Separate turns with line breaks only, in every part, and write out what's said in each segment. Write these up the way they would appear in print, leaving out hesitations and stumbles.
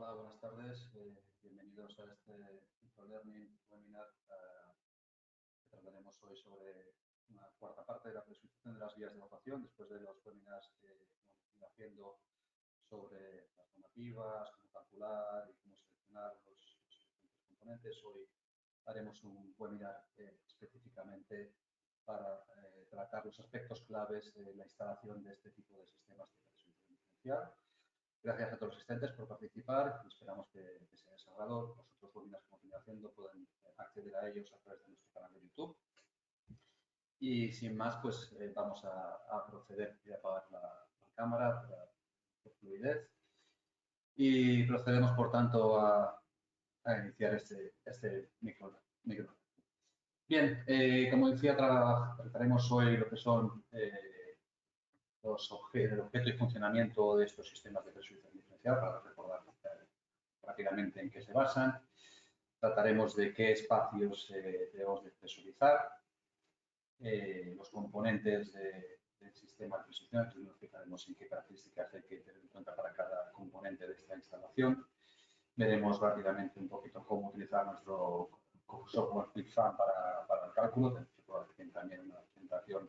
Hola, buenas tardes. Bienvenidos a este InfoLearning webinar que trataremos hoy sobre una cuarta parte de la prescripción de las vías de evacuación después de los webinars que hemos ido haciendo sobre las normativas, cómo calcular y cómo seleccionar los diferentes componentes. Hoy haremos un webinar específicamente para tratar los aspectos claves de la instalación de este tipo de sistemas de prescripción diferencial. Gracias a todos los asistentes por participar y esperamos que sea de su agrado. Los otros webinars que hemos venido haciendo pueden acceder a ellos a través de nuestro canal de YouTube. Y sin más, pues vamos a proceder. Voy a apagar la cámara por fluidez. Y procedemos, por tanto, a iniciar este micro. Bien, como decía, trataremos hoy lo que son el objeto y funcionamiento de estos sistemas de prescripción diferencial, para recordar rápidamente en qué se basan. Trataremos de qué espacios debemos de presurizar, los componentes del sistema de prescripción, y nos fijaremos en qué características hay que tener en cuenta para cada componente de esta instalación. Veremos rápidamente un poquito cómo utilizar nuestro software QuickFan para el cálculo. Tenemos también una presentación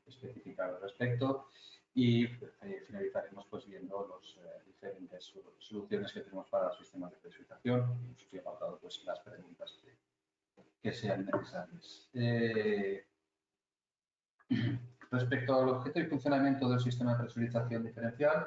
específica al respecto y finalizaremos pues viendo las diferentes soluciones que tenemos para los sistemas de presurización y en su apartado pues las preguntas que sean necesarias. Respecto al objeto y funcionamiento del sistema de presurización diferencial,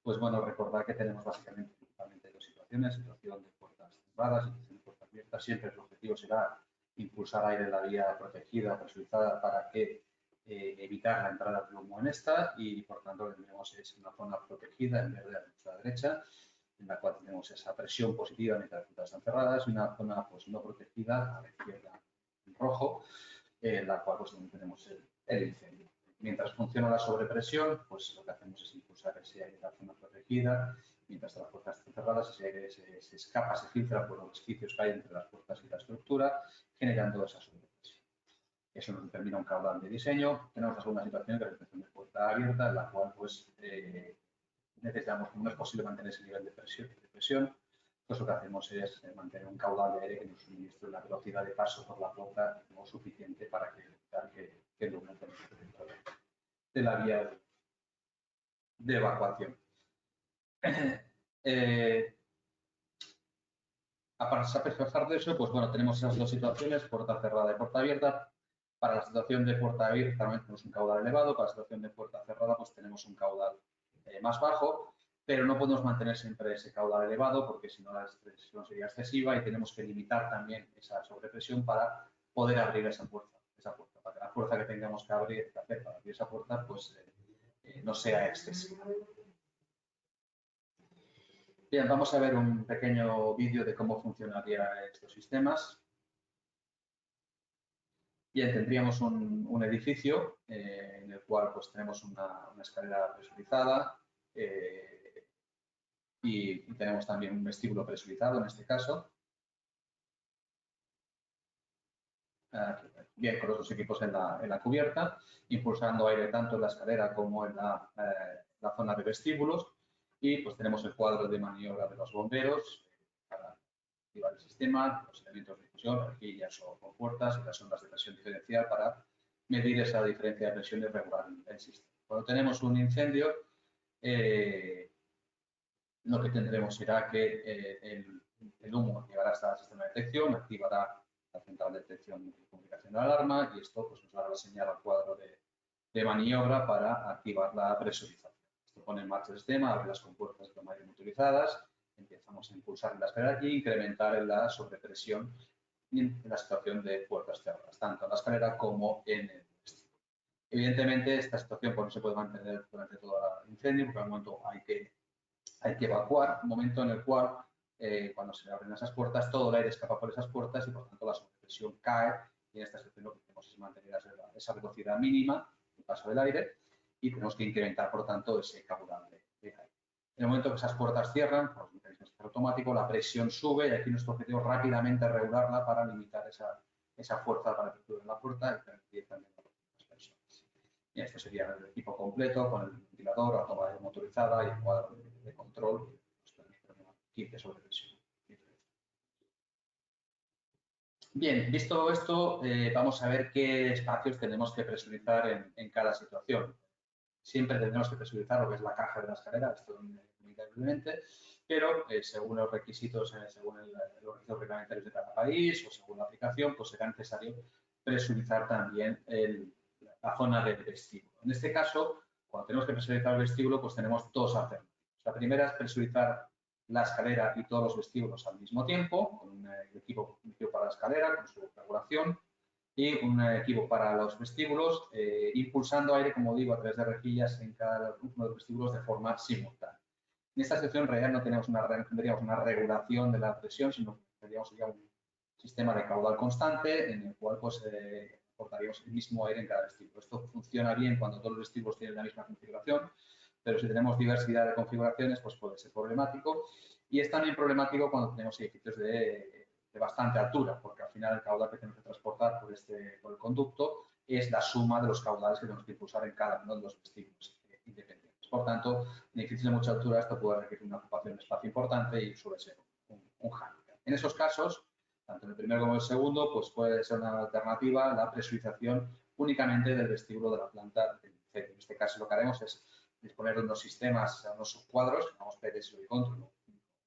pues bueno, recordar que tenemos básicamente principalmente dos situaciones: situación de puertas cerradas y situación de puertas abiertas. Siempre el objetivo será impulsar aire en la vía protegida, presurizada, para que evitar la entrada de humo en esta, y por tanto lo que tenemos es una zona protegida en verde a nuestra derecha, en la cual tenemos esa presión positiva mientras las puertas están cerradas, y una zona pues no protegida a la izquierda en rojo, en la cual pues también tenemos el incendio. Mientras funciona la sobrepresión, pues lo que hacemos es impulsar ese aire a la zona protegida. Mientras las puertas están cerradas, ese aire se escapa, se filtra por los resquicios que hay entre las puertas y la estructura, generando esa sobrepresión. Eso nos determina un caudal de diseño. Tenemos la segunda situación, que es la situación de puerta abierta, en la cual pues necesitamos, como no es posible mantener ese nivel de presión, pues lo que hacemos es mantener un caudal de aire que nos suministre una velocidad de paso por la puerta no suficiente para evitar que el humo penetre dentro de la vía de evacuación. A pesar de eso, pues bueno, tenemos esas dos situaciones: puerta cerrada y puerta abierta. Para la situación de puerta abierta también tenemos un caudal elevado. Para la situación de puerta cerrada pues tenemos un caudal más bajo, pero no podemos mantener siempre ese caudal elevado porque si no la presión sería excesiva, y tenemos que limitar también esa sobrepresión para poder abrir esa puerta, para que la fuerza que tengamos que hacer para abrir esa puerta pues no sea excesiva. Bien, vamos a ver un pequeño vídeo de cómo funcionarían estos sistemas. Bien, tendríamos un edificio en el cual pues tenemos una escalera presurizada y tenemos también un vestíbulo presurizado en este caso. Bien, con los dos equipos en la cubierta, impulsando aire tanto en la escalera como en la zona de vestíbulos. Y pues tenemos el cuadro de maniobra de los bomberos para activar el sistema, los elementos de difusión, rejillas o compuertas, y las ondas de presión diferencial para medir esa diferencia de presión y regular el sistema. Cuando tenemos un incendio, lo que tendremos será que el humo llegará hasta el sistema de detección, activará la central de detección y comunicación de la alarma, y esto pues, nos dará la señal al cuadro de maniobra para activar la presurización. Esto pone en marcha el sistema, abre las compuertas de mayor utilizadas, empezamos a impulsar en la escalera y incrementar en la sobrepresión en la situación de puertas cerradas, tanto en la escalera como en el vestíbulo. Evidentemente, esta situación pues, no se puede mantener durante todo el incendio, porque al momento hay que evacuar, un momento en el cual, cuando se abren esas puertas, todo el aire escapa por esas puertas y, por tanto, la sobrepresión cae, y en esta situación lo que tenemos es mantener esa velocidad mínima de paso del aire, y tenemos que incrementar, por tanto, ese caudal de aire. En el momento que esas puertas cierran, por los mecanismos de cierre automático, la presión sube, y aquí nuestro objetivo es rápidamente regularla para limitar esa fuerza para que cubra la puerta y permitir también a las personas. Y este sería el equipo completo con el ventilador, la toma motorizada y el cuadro de control. 15 sobrepresión. Bien, visto esto, vamos a ver qué espacios tenemos que presurizar en cada situación. Siempre tendremos que presurizar lo que es la caja de la escalera, esto inevitablemente, pero según los requisitos, según los requisitos reglamentarios de cada país o según la aplicación, pues será necesario presurizar también la zona del vestíbulo. En este caso, cuando tenemos que presurizar el vestíbulo, pues tenemos dos alternativas. La primera es presurizar la escalera y todos los vestíbulos al mismo tiempo, con un equipo para la escalera, con su regulación, y un equipo para los vestíbulos, impulsando aire, como digo, a través de rejillas en cada uno de los vestíbulos de forma simultánea. En esta sección, en realidad, no tendríamos una regulación de la presión, sino que tendríamos ya un sistema de caudal constante en el cual pues, aportaríamos el mismo aire en cada vestíbulo. Esto funciona bien cuando todos los vestíbulos tienen la misma configuración, pero si tenemos diversidad de configuraciones, pues puede ser problemático. Y es también problemático cuando tenemos edificios de bastante altura, porque al final el caudal que tenemos que transportar por el conducto es la suma de los caudales que tenemos que impulsar en cada uno de los vestíbulos independientes. Por tanto, en edificios de mucha altura esto puede requerir una ocupación de espacio importante y suele ser un hándicap. En esos casos, tanto en el primero como en el segundo, pues puede ser una alternativa la presurización únicamente del vestíbulo de la planta del incendio. En este caso lo que haremos es disponer de unos sistemas, unos subcuadros, llamamos PDS y control,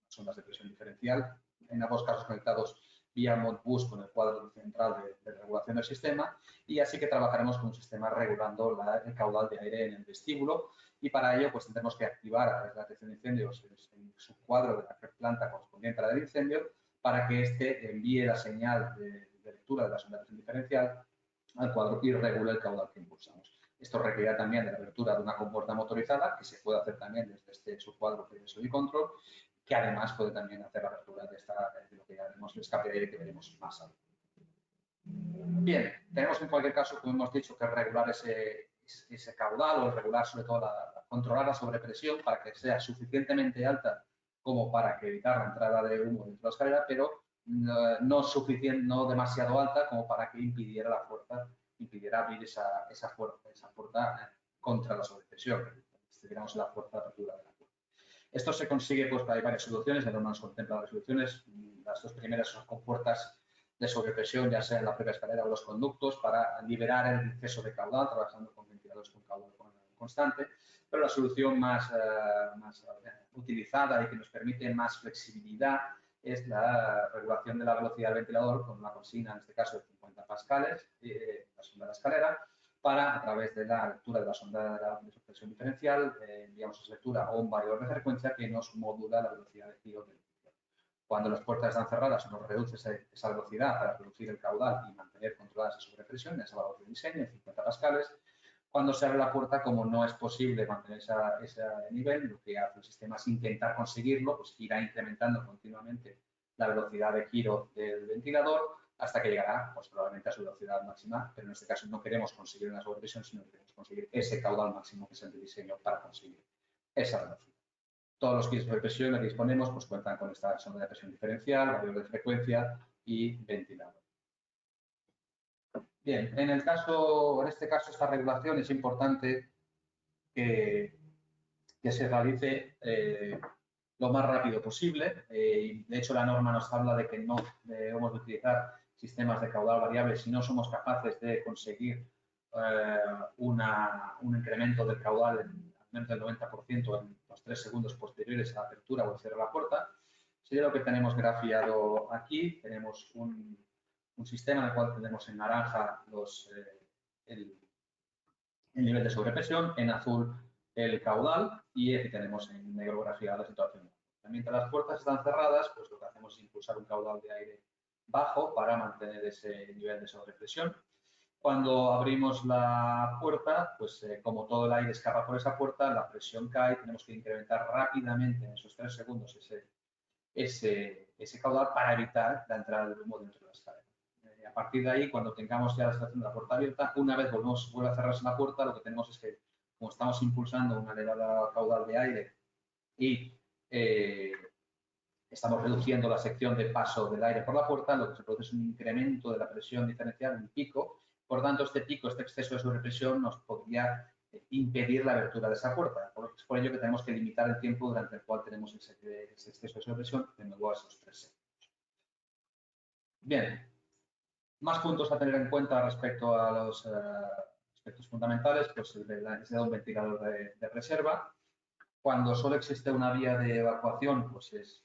sondas de presión diferencial, en ambos casos conectados vía Modbus con el cuadro central de regulación del sistema, y así que trabajaremos con un sistema regulando el caudal de aire en el vestíbulo, y para ello pues tendremos que activar a través de la detección de incendios el subcuadro de la planta correspondiente a la del incendio para que éste envíe la señal de lectura de la sonda de presión diferencial al cuadro y regule el caudal que impulsamos. Esto requerirá también de la apertura de una compuerta motorizada, que se puede hacer también desde este subcuadro de PDS y control, que además puede también hacer la apertura de lo que llamaremos el escape de aire que veremos más adelante. Bien, tenemos en cualquier caso, como hemos dicho, que regular ese caudal o regular sobre todo controlar la sobrepresión para que sea suficientemente alta como para que evitar la entrada de humo dentro de la escalera, pero no demasiado alta como para que impidiera abrir esa puerta contra la sobrepresión, digamos la fuerza de apertura de la puerta. Esto se consigue, pues hay varias soluciones, la norma nos contempla las soluciones. Las dos primeras son con puertas de sobrepresión, ya sea en la propia escalera o los conductos, para liberar el exceso de caudal, trabajando con ventiladores con caudal constante. Pero la solución más utilizada y que nos permite más flexibilidad es la regulación de la velocidad del ventilador con una consigna, en este caso de 50 pascales, la sonda de la escalera, para, a través de la lectura de la sonda de presión diferencial, enviamos esa lectura a un variador de frecuencia que nos modula la velocidad de giro del ventilador. Cuando las puertas están cerradas, nos reduce esa velocidad para reducir el caudal y mantener controlada esa sobrepresión, ese valor de diseño, 50 pascales. Cuando se abre la puerta, como no es posible mantener ese nivel, lo que hace el sistema es intentar conseguirlo, pues irá incrementando continuamente la velocidad de giro del ventilador hasta que llegará, pues, probablemente a su velocidad máxima, pero en este caso no queremos conseguir una sobrepresión, sino que queremos conseguir ese caudal máximo que es el de diseño para conseguir esa velocidad. Todos los kits de presión que disponemos pues, cuentan con esta sonda de presión diferencial, variador de frecuencia y ventilador. Bien, en este caso, esta regulación es importante que se realice lo más rápido posible. De hecho, la norma nos habla de que no debemos utilizar sistemas de caudal variable si no somos capaces de conseguir un incremento del caudal en al menos del 90% en los 3 segundos posteriores a la apertura o al cierre de la puerta. Sería lo que tenemos grafiado aquí. Tenemos un sistema en el cual tenemos en naranja el nivel de sobrepresión, en azul el caudal y aquí tenemos en negro grafiada la situación. Mientras las puertas están cerradas, pues lo que hacemos es impulsar un caudal de aire bajo para mantener ese nivel de sobrepresión. Cuando abrimos la puerta, pues como todo el aire escapa por esa puerta, la presión cae, tenemos que incrementar rápidamente en esos 3 segundos ese caudal para evitar la entrada del humo dentro de la escalera. A partir de ahí, cuando tengamos ya la situación de la puerta abierta, una vez vuelve a cerrarse la puerta, lo que tenemos es que, como estamos impulsando una elevada caudal de aire y estamos reduciendo la sección de paso del aire por la puerta, lo que se produce es un incremento de la presión diferencial, un pico. Por tanto, este pico, este exceso de sobrepresión nos podría impedir la abertura de esa puerta. Es por ello que tenemos que limitar el tiempo durante el cual tenemos ese exceso de sobrepresión, de nuevo a esos 3 segundos. Bien, más puntos a tener en cuenta respecto a los aspectos fundamentales, pues el de la necesidad de un ventilador de reserva. Cuando solo existe una vía de evacuación, pues es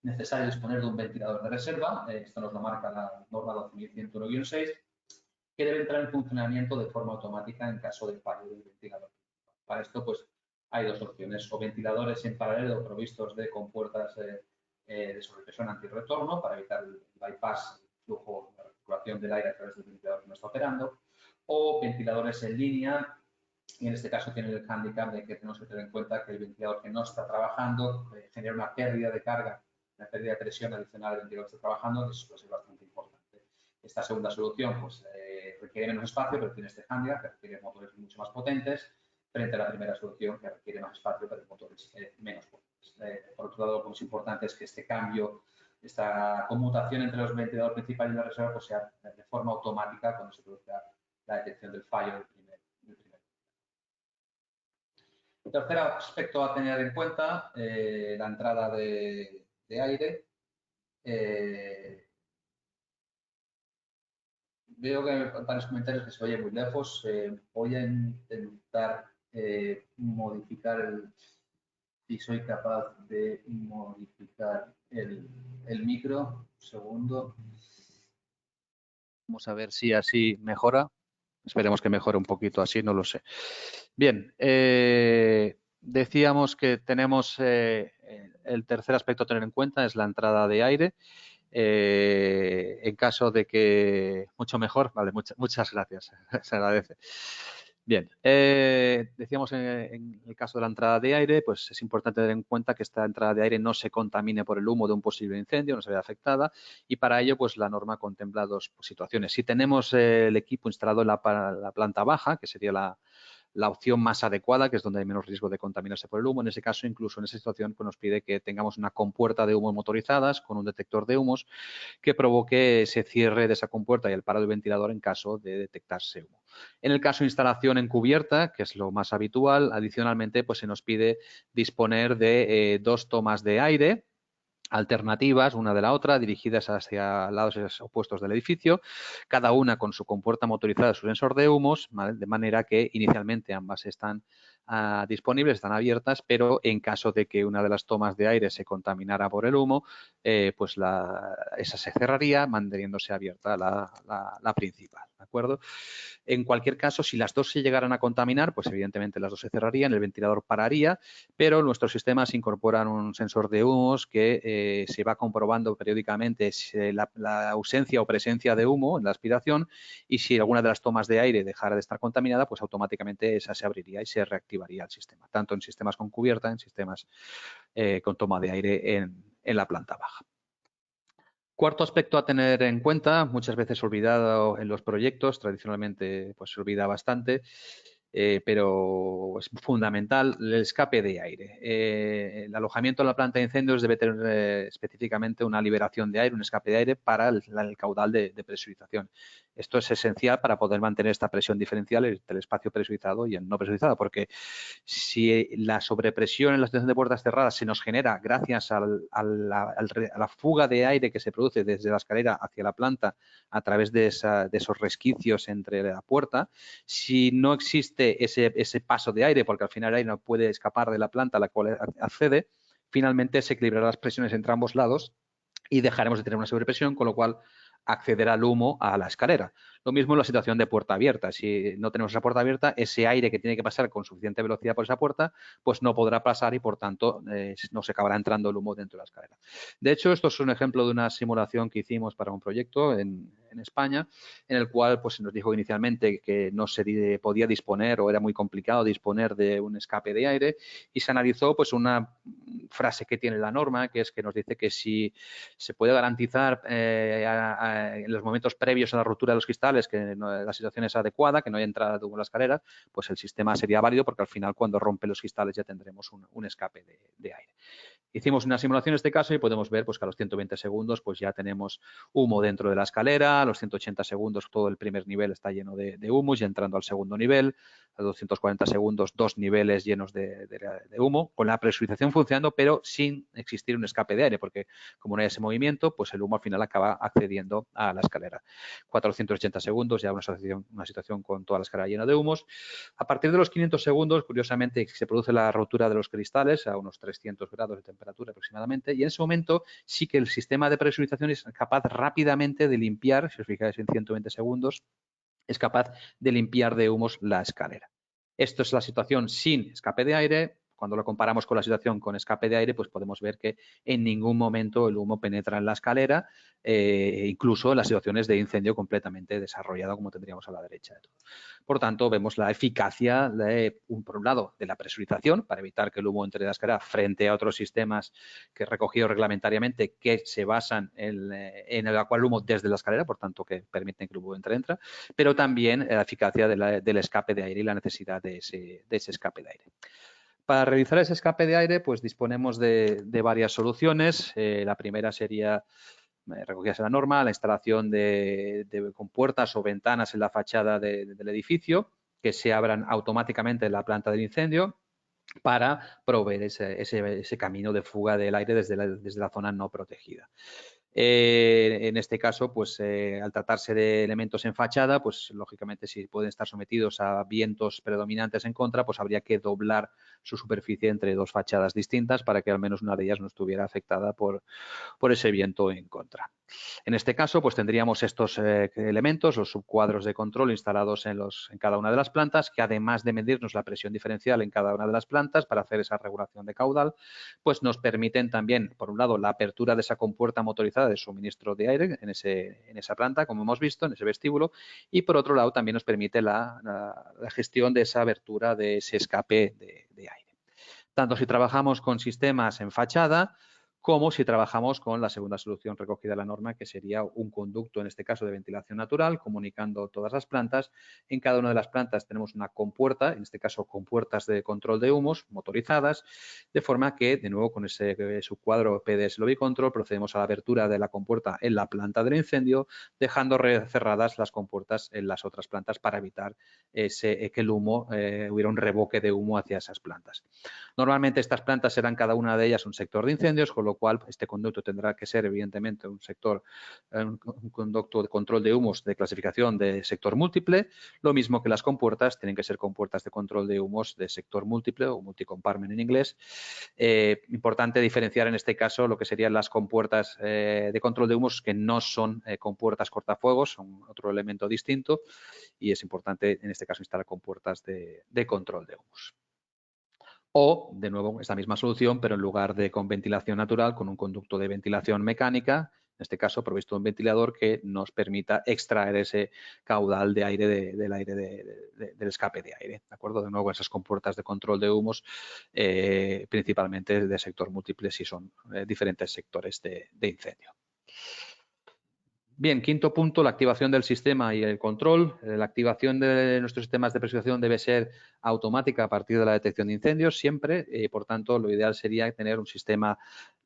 necesario disponer de un ventilador de reserva. Esto nos lo marca la norma 12101-6, que debe entrar en funcionamiento de forma automática en caso de fallo del ventilador. Para esto, pues, hay dos opciones, o ventiladores en paralelo provistos de compuertas de sobrepresión antirretorno para evitar el bypass, el flujo, la recirculación del aire a través del ventilador que no está operando, o ventiladores en línea, y en este caso tiene el hándicap de que tenemos que tener en cuenta que el ventilador que no está trabajando genera una pérdida de carga, una pérdida de presión adicional al ventilador que está trabajando, que eso es bastante importante. Esta segunda solución pues, requiere menos espacio, pero tiene este hándicap que requiere motores mucho más potentes, frente a la primera solución que requiere más espacio, pero motores menos potentes. Por otro lado, lo más importante es que este cambio, esta conmutación entre los ventiladores principales y la reserva, pues sea de forma automática cuando se produzca la detección del fallo del primer. El tercer aspecto a tener en cuenta, la entrada de aire. Veo que hay varios comentarios que se oye muy lejos. Voy a intentar modificar si soy capaz de modificar el micro. Un segundo. Vamos a ver si así mejora. Esperemos que mejore un poquito así, no lo sé. Bien, decíamos que tenemos el tercer aspecto a tener en cuenta es la entrada de aire. En caso de que mucho mejor, vale, muchas gracias, se agradece. Bien, decíamos en el caso de la entrada de aire, pues es importante tener en cuenta que esta entrada de aire no se contamine por el humo de un posible incendio, no se vea afectada, y para ello pues la norma contempla dos situaciones. Si tenemos el equipo instalado en la planta baja, que sería la opción más adecuada, que es donde hay menos riesgo de contaminarse por el humo. En ese caso, incluso en esa situación, pues nos pide que tengamos una compuerta de humo motorizadas con un detector de humos que provoque ese cierre de esa compuerta y el paro del ventilador en caso de detectarse humo. En el caso de instalación encubierta, que es lo más habitual, adicionalmente pues se nos pide disponer de 2 tomas de aire alternativas, una de la otra, dirigidas hacia lados opuestos del edificio, cada una con su compuerta motorizada, su sensor de humos, ¿vale? De manera que inicialmente ambas están disponibles, están abiertas, pero en caso de que una de las tomas de aire se contaminara por el humo, pues esa se cerraría, manteniéndose abierta la principal, ¿de acuerdo? En cualquier caso, si las dos se llegaran a contaminar, pues evidentemente las dos se cerrarían, el ventilador pararía, pero nuestros sistemas incorporan un sensor de humos que se va comprobando periódicamente la ausencia o presencia de humo en la aspiración, y si alguna de las tomas de aire dejara de estar contaminada, pues automáticamente esa se abriría y se reactivaría el sistema, tanto en sistemas con cubierta, en sistemas con toma de aire en la planta baja. Cuarto aspecto a tener en cuenta, muchas veces olvidado en los proyectos, tradicionalmente pues se olvida bastante, pero es fundamental, el escape de aire. El alojamiento en la planta de incendios debe tener específicamente una liberación de aire, un escape de aire para el caudal de presurización. Esto es esencial para poder mantener esta presión diferencial entre el espacio presurizado y el no presurizado, porque si la sobrepresión en la situación de puertas cerradas se nos genera gracias a la fuga de aire que se produce desde la escalera hacia la planta a través de esos resquicios entre la puerta, si no existe ese paso de aire, porque al final el aire no puede escapar de la planta a la cual accede, finalmente se equilibrarán las presiones entre ambos lados y dejaremos de tener una sobrepresión, con lo cual accederá el humo a la escalera. Lo mismo en la situación de puerta abierta. Si no tenemos esa puerta abierta, ese aire que tiene que pasar con suficiente velocidad por esa puerta, pues no podrá pasar y, por tanto, no se acabará entrando el humo dentro de la escalera. De hecho, esto es un ejemplo de una simulación que hicimos para un proyecto en España, en el cual pues, se nos dijo inicialmente que no se podía disponer o era muy complicado disponer de un escape de aire, y se analizó pues, una frase que tiene la norma, que es que nos dice que si se puede garantizar en los momentos previos a la ruptura de los cristales
cristales, que la situación es adecuada, que no hay entrada de humo en la escalera, pues el sistema sería válido porque al final cuando rompe los cristales ya tendremos un escape de aire. Hicimos una simulación en este caso y podemos ver pues, que a los 120 segundos pues, ya tenemos humo dentro de la escalera, a los 180 segundos todo el primer nivel está lleno de humo y entrando al segundo nivel, a los 240 segundos 2 niveles llenos de humo, con la presurización funcionando pero sin existir un escape de aire, porque como no hay ese movimiento, pues el humo al final acaba accediendo a la escalera. 480 segundos ya una situación con toda la escalera llena de humos. A partir de los 500 segundos, curiosamente, se produce la rotura de los cristales a unos 300 grados de temperatura aproximadamente, y en ese momento sí que el sistema de presurización es capaz rápidamente de limpiar, si os fijáis en 120 segundos, es capaz de limpiar de humos la escalera. Esto es la situación sin escape de aire. Cuando lo comparamos con la situación con escape de aire, pues podemos ver que en ningún momento el humo penetra en la escalera, incluso en las situaciones de incendio completamente desarrollado, como tendríamos a la derecha de todo. Por tanto, vemos la eficacia, por un lado, de la presurización para evitar que el humo entre en la escalera frente a otros sistemas que recogidos reglamentariamente que se basan en evacuar el humo desde la escalera, por tanto, que permiten que el humo entra, pero también la eficacia del escape de aire y la necesidad de ese escape de aire. Para realizar ese escape de aire, pues disponemos de varias soluciones. La primera sería, recogida en la norma, la instalación de compuertas o ventanas en la fachada del edificio que se abran automáticamente en la planta del incendio para proveer ese camino de fuga del aire desde la zona no protegida. En este caso, pues al tratarse de elementos en fachada, pues lógicamente si pueden estar sometidos a vientos predominantes en contra, pues habría que doblar su superficie entre dos fachadas distintas para que al menos una de ellas no estuviera afectada por ese viento en contra. En este caso, pues tendríamos estos elementos, los subcuadros de control instalados en cada una de las plantas, que además de medirnos la presión diferencial en cada una de las plantas para hacer esa regulación de caudal, pues nos permiten también, por un lado, la apertura de esa compuerta motorizada de suministro de aire en esa planta, como hemos visto, en ese vestíbulo, y por otro lado también nos permite la gestión de esa abertura de ese escape de aire. Tanto si trabajamos con sistemas en fachada, como si trabajamos con la segunda solución recogida en la norma, que sería un conducto, en este caso de ventilación natural, comunicando todas las plantas. En cada una de las plantas tenemos una compuerta, en este caso compuertas de control de humos motorizadas, de forma que, de nuevo, con ese subcuadro PDS Lobby Control, procedemos a la abertura de la compuerta en la planta del incendio, dejando cerradas las compuertas en las otras plantas para evitar que el humo, hubiera un reboque de humo hacia esas plantas. Normalmente estas plantas serán cada una de ellas un sector de incendios, con lo cual este conducto tendrá que ser evidentemente un conducto de control de humos de clasificación de sector múltiple, lo mismo que las compuertas tienen que ser compuertas de control de humos de sector múltiple o multicompartment en inglés. Importante diferenciar en este caso lo que serían las compuertas de control de humos que no son compuertas cortafuegos, son otro elemento distinto y es importante en este caso instalar compuertas de control de humos. O, de nuevo, esta misma solución, pero en lugar de con ventilación natural, con un conducto de ventilación mecánica, en este caso provisto de un ventilador que nos permita extraer ese caudal de aire del escape de aire. ¿De acuerdo? De nuevo, esas compuertas de control de humos, principalmente de sector múltiple, si son diferentes sectores de incendio. Bien, quinto punto, la activación del sistema y el control. La activación de nuestros sistemas de presurización debe ser automática a partir de la detección de incendios siempre. Por tanto, lo ideal sería tener un sistema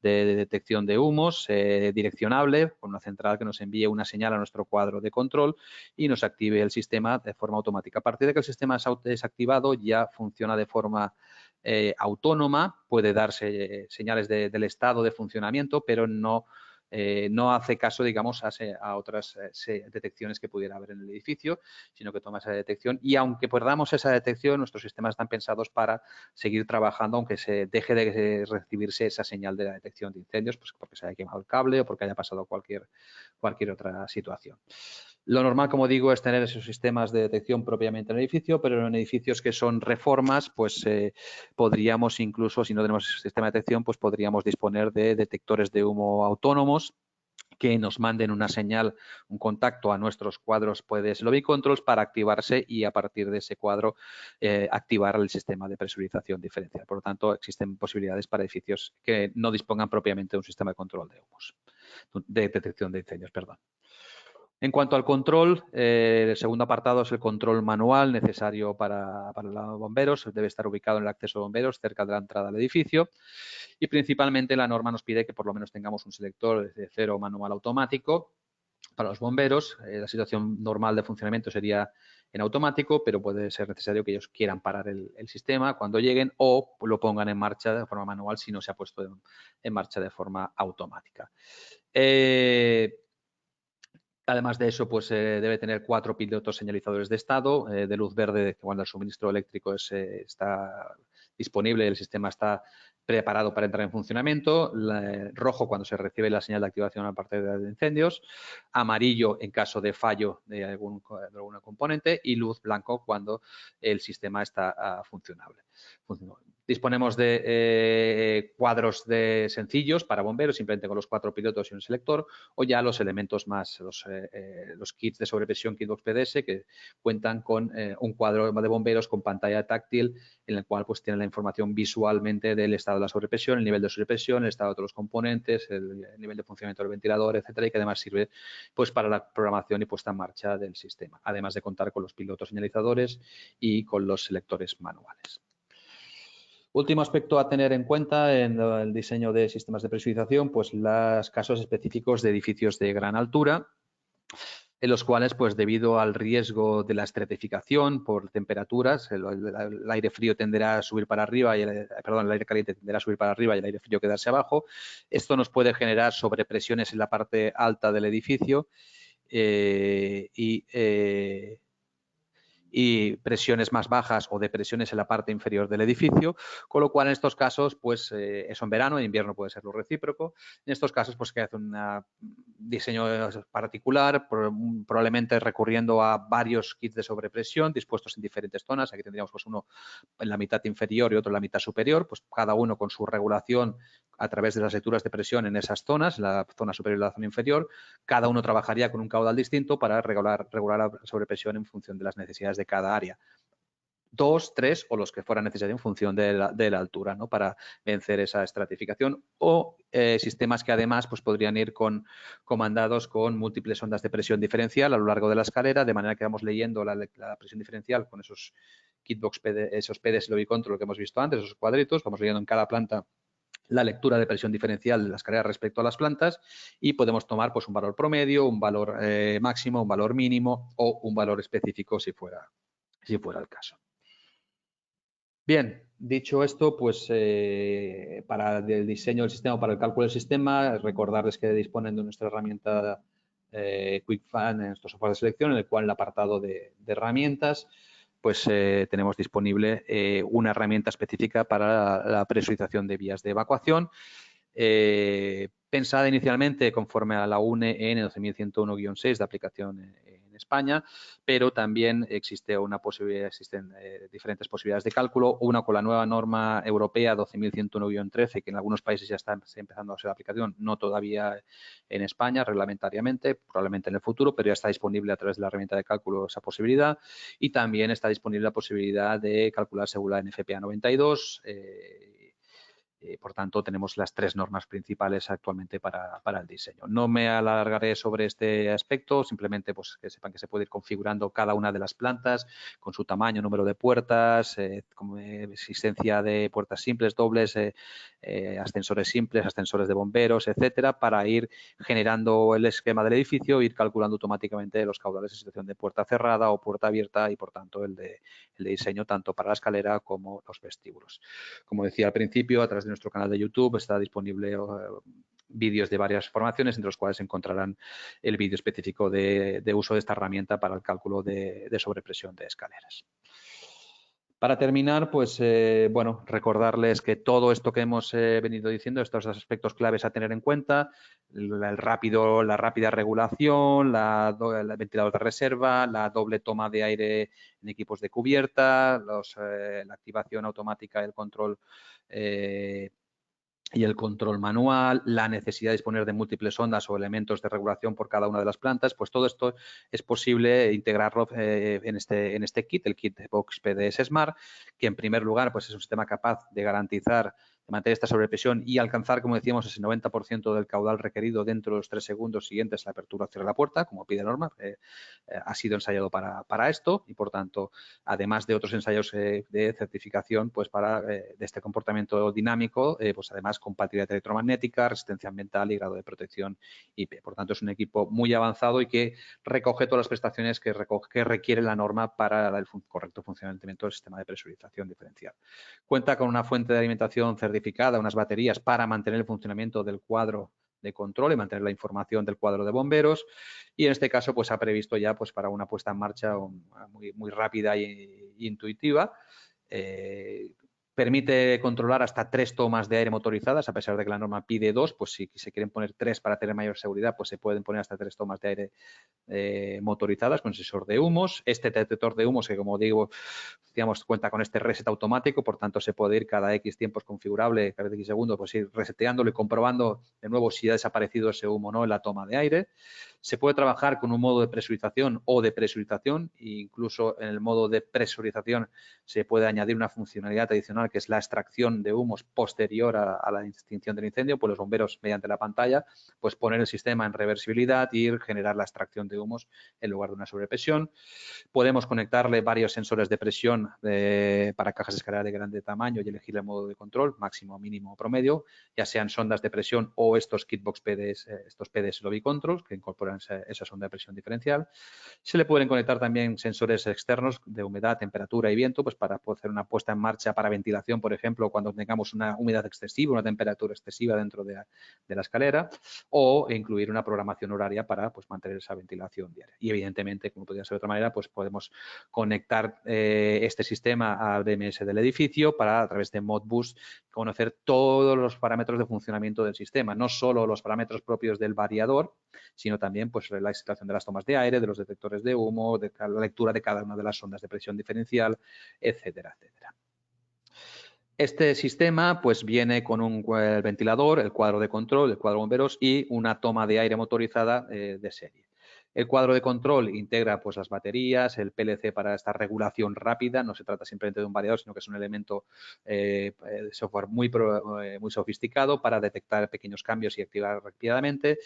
de detección de humos direccionable con una central que nos envíe una señal a nuestro cuadro de control y nos active el sistema de forma automática. A partir de que el sistema es activado, ya funciona de forma autónoma, puede darse señales del estado de funcionamiento, pero no hace caso, digamos, a otras detecciones que pudiera haber en el edificio, sino que toma esa detección y aunque perdamos esa detección, nuestros sistemas están pensados para seguir trabajando aunque se deje de recibirse esa señal de la detección de incendios, pues porque se haya quemado el cable o porque haya pasado cualquier otra situación. Lo normal, como digo, es tener esos sistemas de detección propiamente en el edificio, pero en edificios que son reformas, pues podríamos incluso, si no tenemos sistema de detección, pues podríamos disponer de detectores de humo autónomos que nos manden una señal, un contacto a nuestros cuadros PDS Lobby Controls para activarse y a partir de ese cuadro activar el sistema de presurización diferencial. Por lo tanto, existen posibilidades para edificios que no dispongan propiamente de un sistema de control de humos, de detección de incendios, perdón. En cuanto al control, el segundo apartado es el control manual necesario para los bomberos. Debe estar ubicado en el acceso de bomberos, cerca de la entrada al edificio. Y principalmente la norma nos pide que por lo menos tengamos un selector de cero manual automático para los bomberos. La situación normal de funcionamiento sería en automático, pero puede ser necesario que ellos quieran parar el sistema cuando lleguen o lo pongan en marcha de forma manual si no se ha puesto en marcha de forma automática. Además de eso, pues debe tener 4 pilotos señalizadores de estado, de luz verde cuando el suministro eléctrico está disponible y el sistema está preparado para entrar en funcionamiento, rojo cuando se recibe la señal de activación a partir de incendios, amarillo en caso de fallo de alguna componente y luz blanco cuando el sistema está funcionable. Disponemos de cuadros sencillos para bomberos, simplemente con los 4 pilotos y un selector, o ya los elementos más, los kits de sobrepresión Kitbox PDS, que cuentan con un cuadro de bomberos con pantalla táctil en el cual pues tienen la información visualmente del estado de la sobrepresión, el nivel de sobrepresión, el estado de todos los componentes, el nivel de funcionamiento del ventilador, etcétera, y que además sirve pues para la programación y puesta en marcha del sistema, además de contar con los pilotos señalizadores y con los selectores manuales. Último aspecto a tener en cuenta en el diseño de sistemas de presurización, pues los casos específicos de edificios de gran altura, en los cuales, pues debido al riesgo de la estratificación por temperaturas, el aire frío tenderá a subir para arriba, el aire caliente tenderá a subir para arriba y el aire frío quedarse abajo. Esto nos puede generar sobrepresiones en la parte alta del edificio y presiones más bajas o depresiones en la parte inferior del edificio, con lo cual en estos casos, pues eso en verano, en invierno puede ser lo recíproco. En estos casos, pues que hace un diseño particular, probablemente recurriendo a varios kits de sobrepresión dispuestos en diferentes zonas. Aquí tendríamos pues uno en la mitad inferior y otro en la mitad superior, pues cada uno con su regulación a través de las lecturas de presión en esas zonas, la zona superior y la zona inferior. Cada uno trabajaría con un caudal distinto para regular la sobrepresión en función de las necesidades de cada área. 2, 3 o los que fueran necesarios en función de la altura, ¿no? Para vencer esa estratificación o sistemas que además pues, podrían ir comandados con múltiples ondas de presión diferencial a lo largo de la escalera, de manera que vamos leyendo la presión diferencial con esos Kitbox, esos PDS Lobby Control que hemos visto antes, esos cuadritos, vamos leyendo en cada planta la lectura de presión diferencial de las escalera respecto a las plantas y podemos tomar pues, un valor promedio, un valor máximo, un valor mínimo o un valor específico si fuera el caso. Bien, dicho esto, pues para el diseño del sistema, para el cálculo del sistema, recordarles que disponen de nuestra herramienta QuickFan en nuestro software de selección, en el cual en el apartado de herramientas pues tenemos disponible una herramienta específica para la presurización de vías de evacuación, pensada inicialmente conforme a la UNE N 12101-6 de aplicación en España, pero también existen diferentes posibilidades de cálculo, una con la nueva norma europea 12.101-13, que en algunos países ya está empezando a ser aplicación, no todavía en España reglamentariamente, probablemente en el futuro, pero ya está disponible a través de la herramienta de cálculo esa posibilidad, y también está disponible la posibilidad de calcular según la NFPA 92, por tanto, tenemos las 3 normas principales actualmente para el diseño. No me alargaré sobre este aspecto, simplemente pues, que sepan que se puede ir configurando cada una de las plantas con su tamaño, número de puertas, como existencia de puertas simples, dobles, ascensores simples, ascensores de bomberos, etcétera, para ir generando el esquema del edificio, ir calculando automáticamente los caudales en situación de puerta cerrada o puerta abierta y, por tanto, el de diseño tanto para la escalera como los vestíbulos. Como decía al principio, a través de nuestro canal de YouTube está disponible vídeos de varias formaciones, entre los cuales encontrarán el vídeo específico de uso de esta herramienta para el cálculo de sobrepresión de escaleras. Para terminar, pues, bueno, recordarles que todo esto que hemos venido diciendo, estos aspectos claves a tener en cuenta, la rápida regulación, el ventilador de reserva, la doble toma de aire en equipos de cubierta, la activación automática del control y el control manual, la necesidad de disponer de múltiples ondas o elementos de regulación por cada una de las plantas, pues todo esto es posible integrarlo en este kit, el kit Box PDS Smart, que en primer lugar pues es un sistema capaz de garantizar mantener esta sobrepresión y alcanzar, como decíamos, ese 90% del caudal requerido dentro de los 3 segundos siguientes a la apertura o cierre de la puerta, como pide norma. Ha sido ensayado para esto y, por tanto, además de otros ensayos de certificación, pues de este comportamiento dinámico, pues además compatibilidad electromagnética, resistencia ambiental y grado de protección IP. Por tanto, es un equipo muy avanzado y que recoge todas las prestaciones que requiere la norma para el correcto funcionamiento del sistema de presurización diferencial. Cuenta con una fuente de alimentación certificada, unas baterías para mantener el funcionamiento del cuadro de control y mantener la información del cuadro de bomberos, y en este caso pues ha previsto ya pues para una puesta en marcha muy rápida e intuitiva. Permite controlar hasta 3 tomas de aire motorizadas, a pesar de que la norma pide 2, pues si se quieren poner 3 para tener mayor seguridad, pues se pueden poner hasta 3 tomas de aire motorizadas con sensor de humos. Este detector de humos, que como digo, digamos, cuenta con este reset automático, por tanto se puede ir cada X tiempos configurable, cada X segundos, pues ir reseteándolo y comprobando de nuevo si ha desaparecido ese humo o no en la toma de aire. Se puede trabajar con un modo de presurización o de presurización, e incluso en el modo de presurización se puede añadir una funcionalidad adicional que es la extracción de humos posterior a la extinción del incendio, pues los bomberos mediante la pantalla pues poner el sistema en reversibilidad y generar la extracción de humos en lugar de una sobrepresión. Podemos conectarle varios sensores de presión para cajas de escalera de grande tamaño y elegir el modo de control, máximo, mínimo o promedio, ya sean sondas de presión o estos Kitbox PDs, estos PDs Lobby Controls que incorporan esa sonda de presión diferencial. Se le pueden conectar también sensores externos de humedad, temperatura y viento, pues para poder hacer una puesta en marcha para ventilación, por ejemplo, cuando tengamos una humedad excesiva, una temperatura excesiva dentro de la escalera, o incluir una programación horaria para pues, mantener esa ventilación diaria. Y evidentemente, como podría ser de otra manera, pues podemos conectar este sistema al BMS del edificio para, a través de Modbus, conocer todos los parámetros de funcionamiento del sistema, no solo los parámetros propios del variador, sino también pues, la situación de las tomas de aire, de los detectores de humo, de la lectura de cada una de las sondas de presión diferencial, etcétera, etcétera. Este sistema pues viene con un ventilador, el cuadro de control, el cuadro de bomberos y una toma de aire motorizada de serie. El cuadro de control integra pues, las baterías, el PLC para esta regulación rápida, no se trata simplemente de un variador, sino que es un elemento de software muy sofisticado para detectar pequeños cambios y activar rápidamente,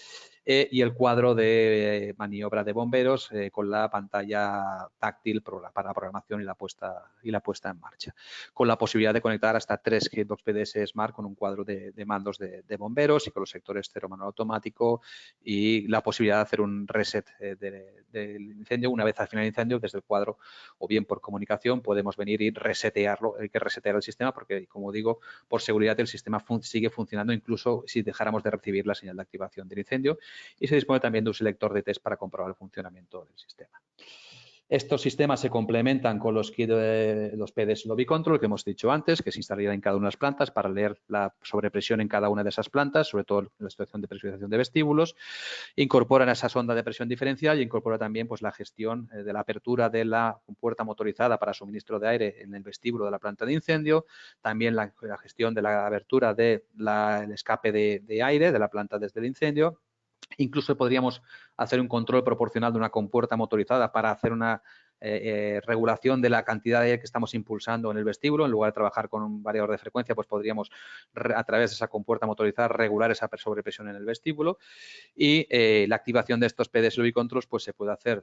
y el cuadro de maniobra de bomberos con la pantalla táctil para la programación y la puesta en marcha, con la posibilidad de conectar hasta 3 Hitbox PDS Smart con un cuadro de mandos de bomberos y con los sectores cero manual automático y la posibilidad de hacer un reset del incendio una vez al final del incendio desde el cuadro, o bien por comunicación podemos venir y resetearlo. Hay que resetear el sistema porque, como digo, por seguridad el sistema sigue funcionando incluso si dejáramos de recibir la señal de activación del incendio, y se dispone también de un selector de test para comprobar el funcionamiento del sistema. Estos sistemas se complementan con los PDs Lobby Control que hemos dicho antes, que se instalarían en cada una de las plantas para leer la sobrepresión en cada una de esas plantas, sobre todo en la situación de presurización de vestíbulos. Incorporan esa sonda de presión diferencial y incorpora también pues, la gestión de la apertura de la puerta motorizada para suministro de aire en el vestíbulo de la planta de incendio, también la gestión de la abertura del escape de aire de la planta desde el incendio. Incluso podríamos hacer un control proporcional de una compuerta motorizada para hacer una regulación de la cantidad de aire que estamos impulsando en el vestíbulo. En lugar de trabajar con un variador de frecuencia, pues podríamos, a través de esa compuerta motorizada, regular esa sobrepresión en el vestíbulo. Y la activación de estos PDs Lobby Controls pues, se puede hacer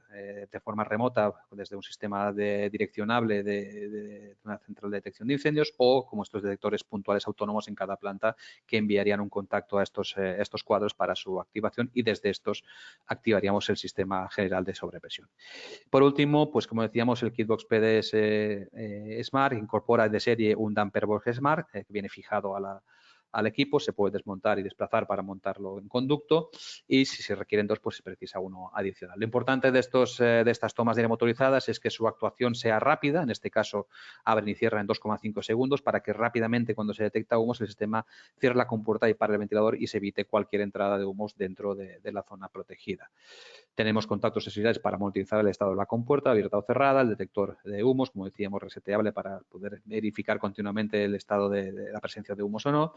de forma remota desde un sistema direccionable de una central de detección de incendios, o como estos detectores puntuales autónomos en cada planta que enviarían un contacto a estos cuadros para su activación, y desde estos activaríamos el sistema general de sobrepresión. Por último, pues como decíamos, el Kitbox PDS Smart incorpora de serie un Damper Box Smart que viene fijado al equipo, se puede desmontar y desplazar para montarlo en conducto, y si se requieren 2, pues se precisa uno adicional. Lo importante de estas tomas de aire motorizadas es que su actuación sea rápida, en este caso abren y cierran en 2,5 segundos, para que rápidamente, cuando se detecta humos, el sistema cierre la compuerta y pare el ventilador y se evite cualquier entrada de humos dentro de la zona protegida. Tenemos contactos sensoriales para monitorizar el estado de la compuerta, abierta o cerrada, el detector de humos, como decíamos, reseteable para poder verificar continuamente el estado de la presencia de humos o no,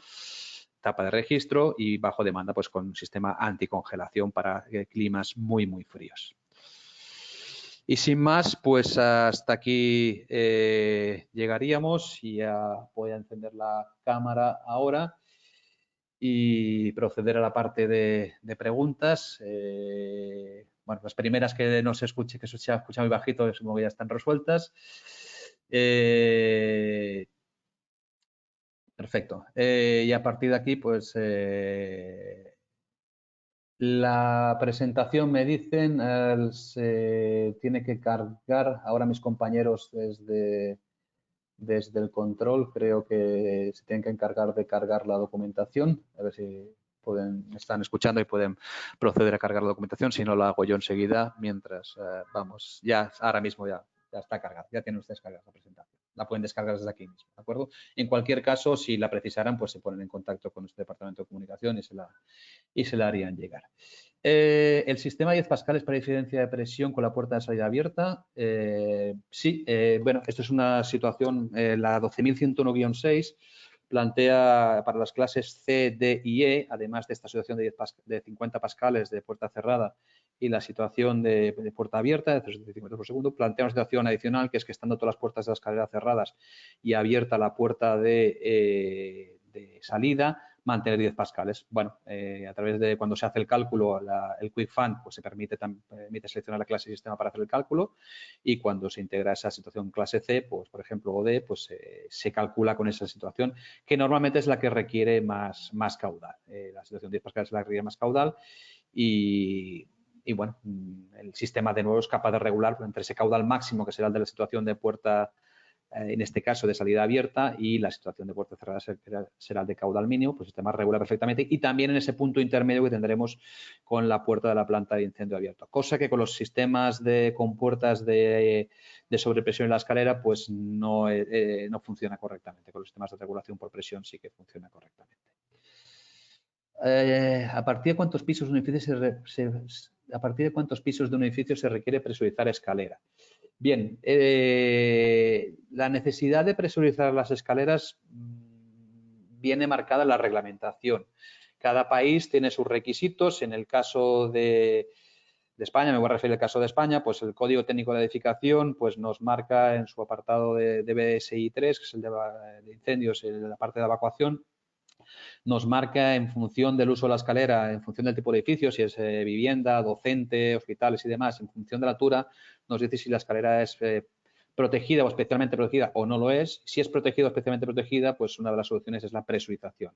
tapa de registro, y bajo demanda pues con un sistema anticongelación para climas muy fríos. Y sin más, pues hasta aquí llegaríamos y ya voy a encender la cámara ahora y proceder a la parte de preguntas. Bueno, las primeras que no se escuche, que se escucha muy bajito, supongo que ya están resueltas. Perfecto. Y a partir de aquí, pues la presentación me dicen se tiene que cargar ahora mis compañeros desde el control. Creo que se tienen que encargar de cargar la documentación. A ver si están escuchando y pueden proceder a cargar la documentación. Si no, la hago yo enseguida mientras vamos. Ya ahora mismo ya está cargada. Ya tienen ustedes cargada la presentación. La pueden descargar desde aquí mismo, ¿de acuerdo? En cualquier caso, si la precisaran, pues se ponen en contacto con nuestro departamento de comunicación y se la harían llegar. El sistema 10 pascales para diferencia de presión con la puerta de salida abierta. Sí, bueno, esto es una situación, la 12.101-6 plantea para las clases C, D y E, además de esta situación de 50 pascales de puerta cerrada y la situación de puerta abierta, de 350 metros por segundo, plantea una situación adicional, que es que estando todas las puertas de la escalera cerradas y abierta la puerta de salida, mantener 10 pascales. Bueno, a través de cuando se hace el cálculo, el Quick Fund, pues se permite seleccionar la clase y sistema para hacer el cálculo, y cuando se integra esa situación clase C, pues por ejemplo, o D, pues se calcula con esa situación, que normalmente es la que requiere más caudal. La situación 10 pascales es la que requiere más caudal y bueno, el sistema de nuevo es capaz de regular entre ese caudal máximo, que será el de la situación de puerta, en este caso de salida abierta, y la situación de puerta cerrada será el de caudal mínimo, pues el sistema regula perfectamente, y también en ese punto intermedio que tendremos con la puerta de la planta de incendio abierto, cosa que con los sistemas con puertas de sobrepresión en la escalera pues no funciona correctamente. Con los sistemas de regulación por presión sí que funciona correctamente. ¿A partir de cuántos pisos de un edificio se requiere presurizar escalera? Bien, la necesidad de presurizar las escaleras viene marcada en la reglamentación. Cada país tiene sus requisitos. En el caso de España, me voy a referir al caso de España, pues el Código Técnico de Edificación pues nos marca en su apartado de BSI 3, que es el de incendios, la parte de evacuación, nos marca en función del uso de la escalera, en función del tipo de edificio, si es vivienda, docente, hospitales y demás, en función de la altura, nos dice si la escalera es protegida o especialmente protegida o no lo es. Si es protegida o especialmente protegida, pues una de las soluciones es la presurización.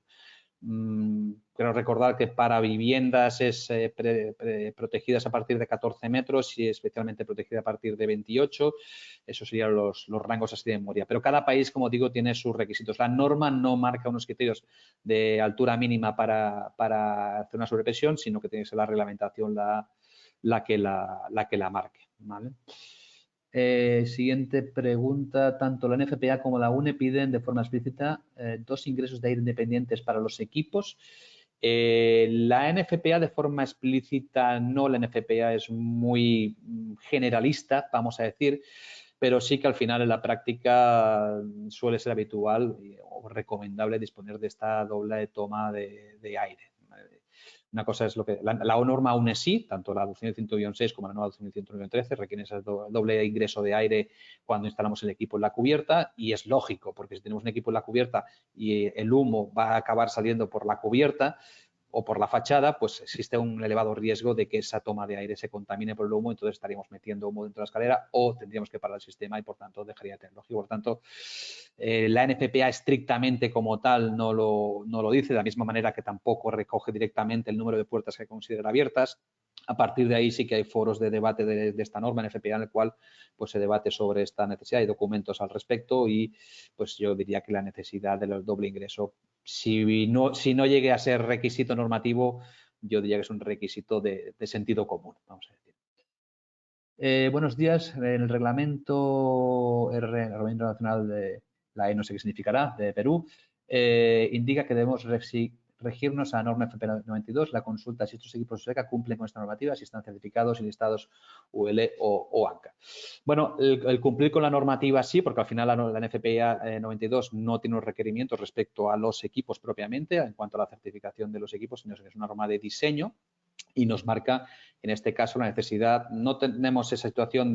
Quiero recordar que para viviendas es protegidas a partir de 14 metros y especialmente protegida a partir de 28. Esos serían los rangos así de memoria. Pero cada país, como digo, tiene sus requisitos. La norma no marca unos criterios de altura mínima para hacer una sobrepresión, sino que tiene que ser la reglamentación la que la marque, ¿vale? Siguiente pregunta. Tanto la NFPA como la UNE piden de forma explícita 2 ingresos de aire independientes para los equipos. La NFPA de forma explícita no, la NFPA es muy generalista, vamos a decir, pero sí que al final en la práctica suele ser habitual o recomendable disponer de esta doble toma de aire. Una cosa es lo que la norma UNE sí, tanto la 12.101-6 como la nueva 12.101-13 requieren ese doble ingreso de aire cuando instalamos el equipo en la cubierta, y es lógico, porque si tenemos un equipo en la cubierta y el humo va a acabar saliendo por la cubierta o por la fachada, pues existe un elevado riesgo de que esa toma de aire se contamine por el humo, entonces estaríamos metiendo humo dentro de la escalera o tendríamos que parar el sistema y por tanto dejaría de tener lógico. Por tanto, la NFPA estrictamente como tal no lo dice, de la misma manera que tampoco recoge directamente el número de puertas que considera abiertas. A partir de ahí sí que hay foros de debate de esta norma NFPA en el cual pues, se debate sobre esta necesidad. Hay documentos al respecto y pues yo diría que la necesidad del doble ingreso, si no llegue a ser requisito normativo, yo diría que es un requisito de sentido común, vamos a decir. Buenos días. En el reglamento nacional de la E, no sé qué significará, de Perú, indica que debemos regirnos a la norma FP 92. La consulta si estos equipos SECA cumplen con esta normativa, si están certificados y listados UL o ANCA. Bueno, el cumplir con la normativa sí, porque al final la NFPA 92 no tiene unos requerimientos respecto a los equipos propiamente en cuanto a la certificación de los equipos, sino que es una norma de diseño. y nos marca, en este caso, la necesidad. No tenemos esa situación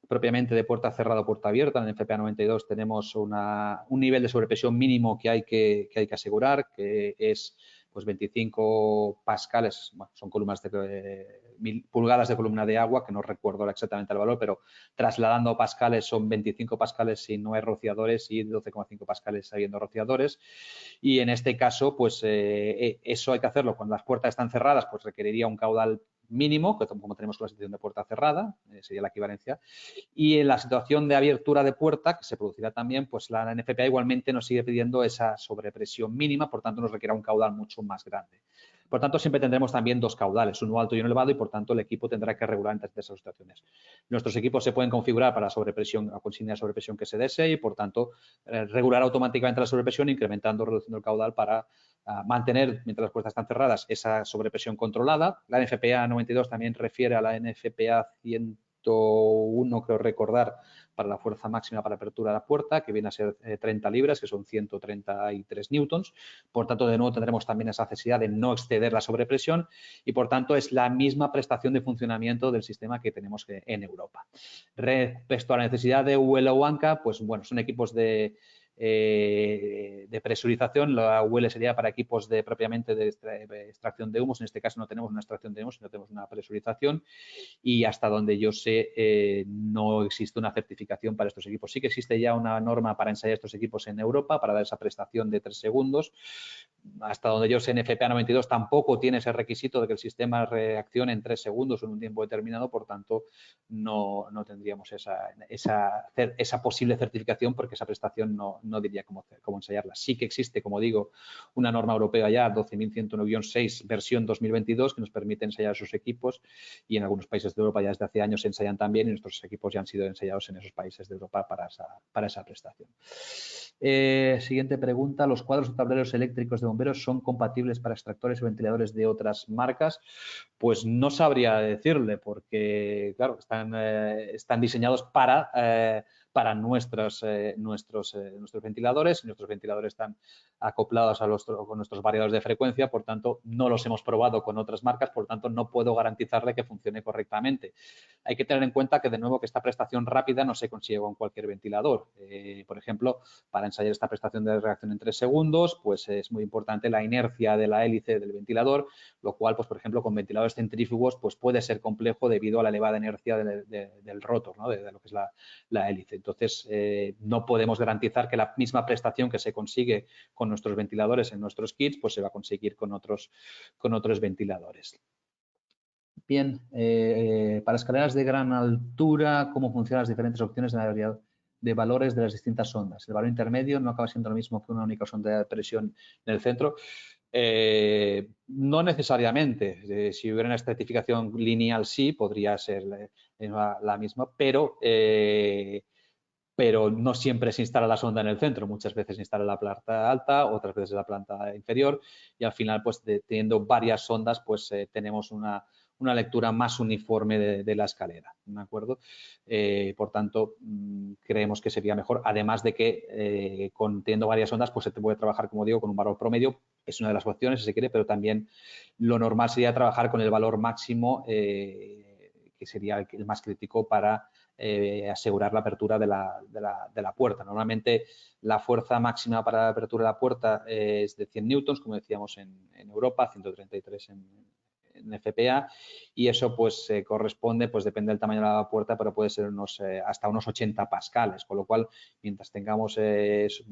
propiamente de puerta cerrada o puerta abierta. En el FPA 92 tenemos un nivel de sobrepresión mínimo que hay que asegurar, que es pues 25 pascales, bueno, son columnas de 1000 pulgadas de columna de agua, que no recuerdo exactamente el valor, pero trasladando pascales son 25 pascales si no hay rociadores y 12,5 pascales habiendo rociadores. Y en este caso, pues eso hay que hacerlo cuando las puertas están cerradas, pues requeriría un caudal mínimo, que como tenemos con la situación de puerta cerrada, sería la equivalencia. Y en la situación de abertura de puerta, que se producirá también, pues la NFPA igualmente nos sigue pidiendo esa sobrepresión mínima, por tanto nos requiere un caudal mucho más grande. Por tanto, siempre tendremos también dos caudales, uno alto y uno elevado, y por tanto el equipo tendrá que regular entre esas situaciones. Nuestros equipos se pueden configurar para la sobrepresión, la consigna de sobrepresión que se desee y, por tanto, regular automáticamente la sobrepresión, incrementando o reduciendo el caudal para mantener, mientras las puertas están cerradas, esa sobrepresión controlada. La NFPA 92 también refiere a la NFPA 101, creo recordar, para la fuerza máxima para apertura de la puerta, que viene a ser 30 libras, que son 133 newtons. Por tanto, de nuevo tendremos también esa necesidad de no exceder la sobrepresión y, por tanto, es la misma prestación de funcionamiento del sistema que tenemos en Europa. Respecto a la necesidad de UL o ANCA, pues bueno, son equipos de presurización. La UL sería para equipos propiamente de extracción de humos. En este caso no tenemos una extracción de humos, sino tenemos una presurización, y hasta donde yo sé no existe una certificación para estos equipos. Sí que existe ya una norma para ensayar estos equipos en Europa para dar esa prestación de 3 segundos. Hasta donde yo sé, en FPA 92 tampoco tiene ese requisito de que el sistema reaccione en 3 segundos o en un tiempo determinado, por tanto no tendríamos esa posible certificación, porque esa prestación no diría cómo ensayarla. Sí que existe, como digo, una norma europea ya, 12.101-6, versión 2022, que nos permite ensayar sus equipos, y en algunos países de Europa ya desde hace años se ensayan también, y nuestros equipos ya han sido ensayados en esos países de Europa para esa prestación. Siguiente pregunta. ¿Los cuadros o tableros eléctricos de bomberos son compatibles para extractores o ventiladores de otras marcas? Pues no sabría decirle, porque, claro, están diseñados para nuestros ventiladores, y nuestros ventiladores están acoplados con nuestros variadores de frecuencia, por tanto, no los hemos probado con otras marcas, por tanto, no puedo garantizarle que funcione correctamente. Hay que tener en cuenta que, de nuevo, que esta prestación rápida no se consigue con cualquier ventilador. Por ejemplo, para ensayar esta prestación de reacción en 3 segundos, pues es muy importante la inercia de la hélice del ventilador, lo cual, pues por ejemplo, con ventiladores centrífugos, pues puede ser complejo debido a la elevada inercia del rotor, ¿no? de lo que es la hélice. Entonces, no podemos garantizar que la misma prestación que se consigue con nuestros ventiladores en nuestros kits, pues se va a conseguir con otros ventiladores. Bien, para escaleras de gran altura, ¿cómo funcionan las diferentes opciones de la variedad de valores de las distintas ondas? El valor intermedio no acaba siendo lo mismo que una única sonda de presión en el centro. No necesariamente. Si hubiera una estratificación lineal, sí, podría ser la misma, pero no siempre se instala la sonda en el centro. Muchas veces se instala en la planta alta, otras veces en la planta inferior, y al final, pues teniendo varias sondas, pues tenemos una lectura más uniforme de la escalera, ¿de acuerdo? Por tanto, creemos que sería mejor, además de que teniendo varias ondas, pues se puede trabajar, como digo, con un valor promedio. Es una de las opciones, si se quiere, pero también lo normal sería trabajar con el valor máximo, que sería el más crítico para asegurar la apertura de la puerta. Normalmente la fuerza máxima para la apertura de la puerta es de 100 newtons, como decíamos en Europa, 133 en FPA, y eso pues corresponde, pues depende del tamaño de la puerta, pero puede ser hasta unos 80 pascales, con lo cual, mientras tengamos ese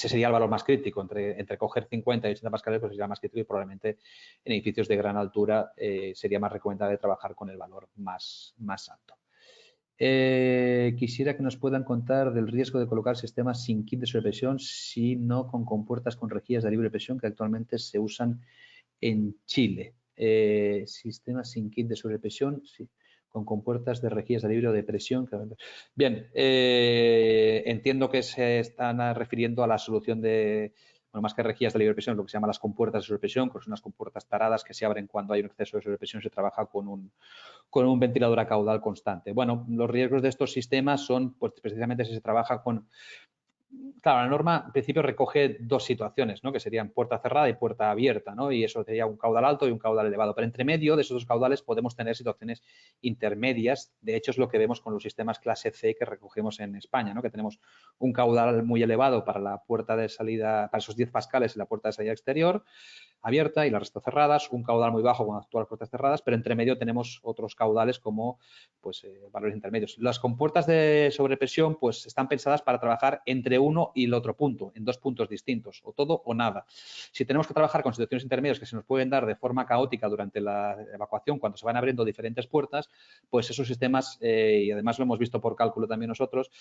sería el valor más crítico, entre coger 50 y 80 pascales, pues sería más crítico, y probablemente en edificios de gran altura sería más recomendable trabajar con el valor más alto. Quisiera que nos puedan contar del riesgo de colocar sistemas sin kit de sobrepresión, sino con compuertas con rejillas de libre presión que actualmente se usan en Chile. Sistemas sin kit de sobrepresión, sí, con compuertas de rejillas de libre o de presión. Bien, entiendo que se están refiriendo a la solución de, bueno, más que rejillas de libre presión, lo que se llama las compuertas de sobrepresión, que son unas compuertas taradas que se abren cuando hay un exceso de sobrepresión. Se trabaja con un ventilador a caudal constante. Bueno, los riesgos de estos sistemas son, pues precisamente si se trabaja con Claro, la norma en principio recoge dos situaciones, ¿no? Que serían puerta cerrada y puerta abierta, ¿no? Y eso sería un caudal alto y un caudal elevado. Pero entre medio de esos dos caudales podemos tener situaciones intermedias. De hecho, es lo que vemos con los sistemas clase C que recogemos en España, ¿no? Que tenemos un caudal muy elevado para la puerta de salida, para esos 10 pascales en la puerta de salida exterior abierta y las resto cerradas, un caudal muy bajo con actuales puertas cerradas, pero entre medio tenemos otros caudales como pues, valores intermedios. Las compuertas de sobrepresión pues, están pensadas para trabajar entre uno y el otro punto, en dos puntos distintos, o todo o nada. Si tenemos que trabajar con situaciones intermedias que se nos pueden dar de forma caótica durante la evacuación, cuando se van abriendo diferentes puertas, pues esos sistemas, y además lo hemos visto por cálculo también nosotros,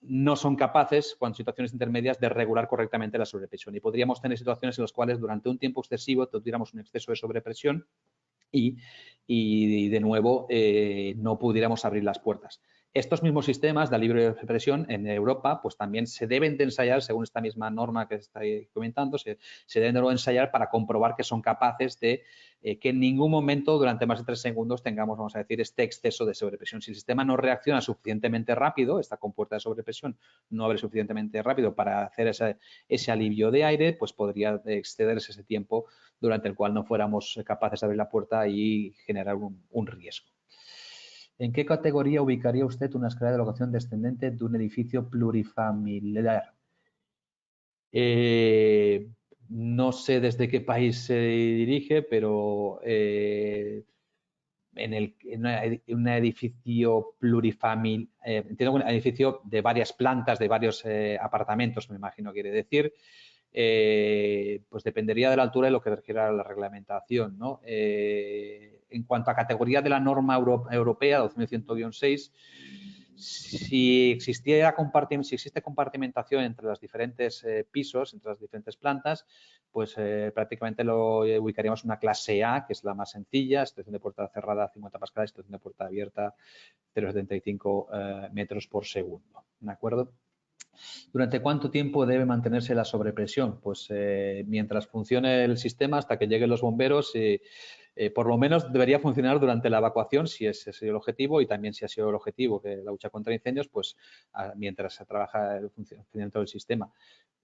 no son capaces, con situaciones intermedias, de regular correctamente la sobrepresión. Y podríamos tener situaciones en las cuales durante un tiempo excesivo tuviéramos un exceso de sobrepresión y de nuevo no pudiéramos abrir las puertas. Estos mismos sistemas de libre presión en Europa pues también se deben de ensayar, según esta misma norma que estáis comentando, se deben de ensayar para comprobar que son capaces de que en ningún momento durante más de 3 segundos tengamos, vamos a decir, este exceso de sobrepresión. Si el sistema no reacciona suficientemente rápido, esta compuerta de sobrepresión no abre suficientemente rápido para hacer ese alivio de aire, pues podría excederse ese tiempo durante el cual no fuéramos capaces de abrir la puerta y generar un riesgo. ¿En qué categoría ubicaría usted una escalera de locación descendente de un edificio plurifamiliar? No sé desde qué país se dirige, pero en un edificio plurifamiliar, entiendo un edificio de varias plantas, de varios apartamentos, me imagino quiere decir, pues dependería de la altura y lo que requiera la reglamentación, ¿no? En cuanto a categoría de la norma europea 2100-6, si existe compartimentación entre los diferentes pisos, entre las diferentes plantas, pues prácticamente lo ubicaríamos en una clase A, que es la más sencilla, situación de puerta cerrada 50 pascales, situación de puerta abierta 0,75 metros por segundo, ¿de acuerdo? ¿Durante cuánto tiempo debe mantenerse la sobrepresión? Pues mientras funcione el sistema, hasta que lleguen los bomberos, por lo menos debería funcionar durante la evacuación, si ese ha sido el objetivo, y también si ha sido el objetivo que la lucha contra incendios, pues mientras se trabaja el funcionamiento del sistema.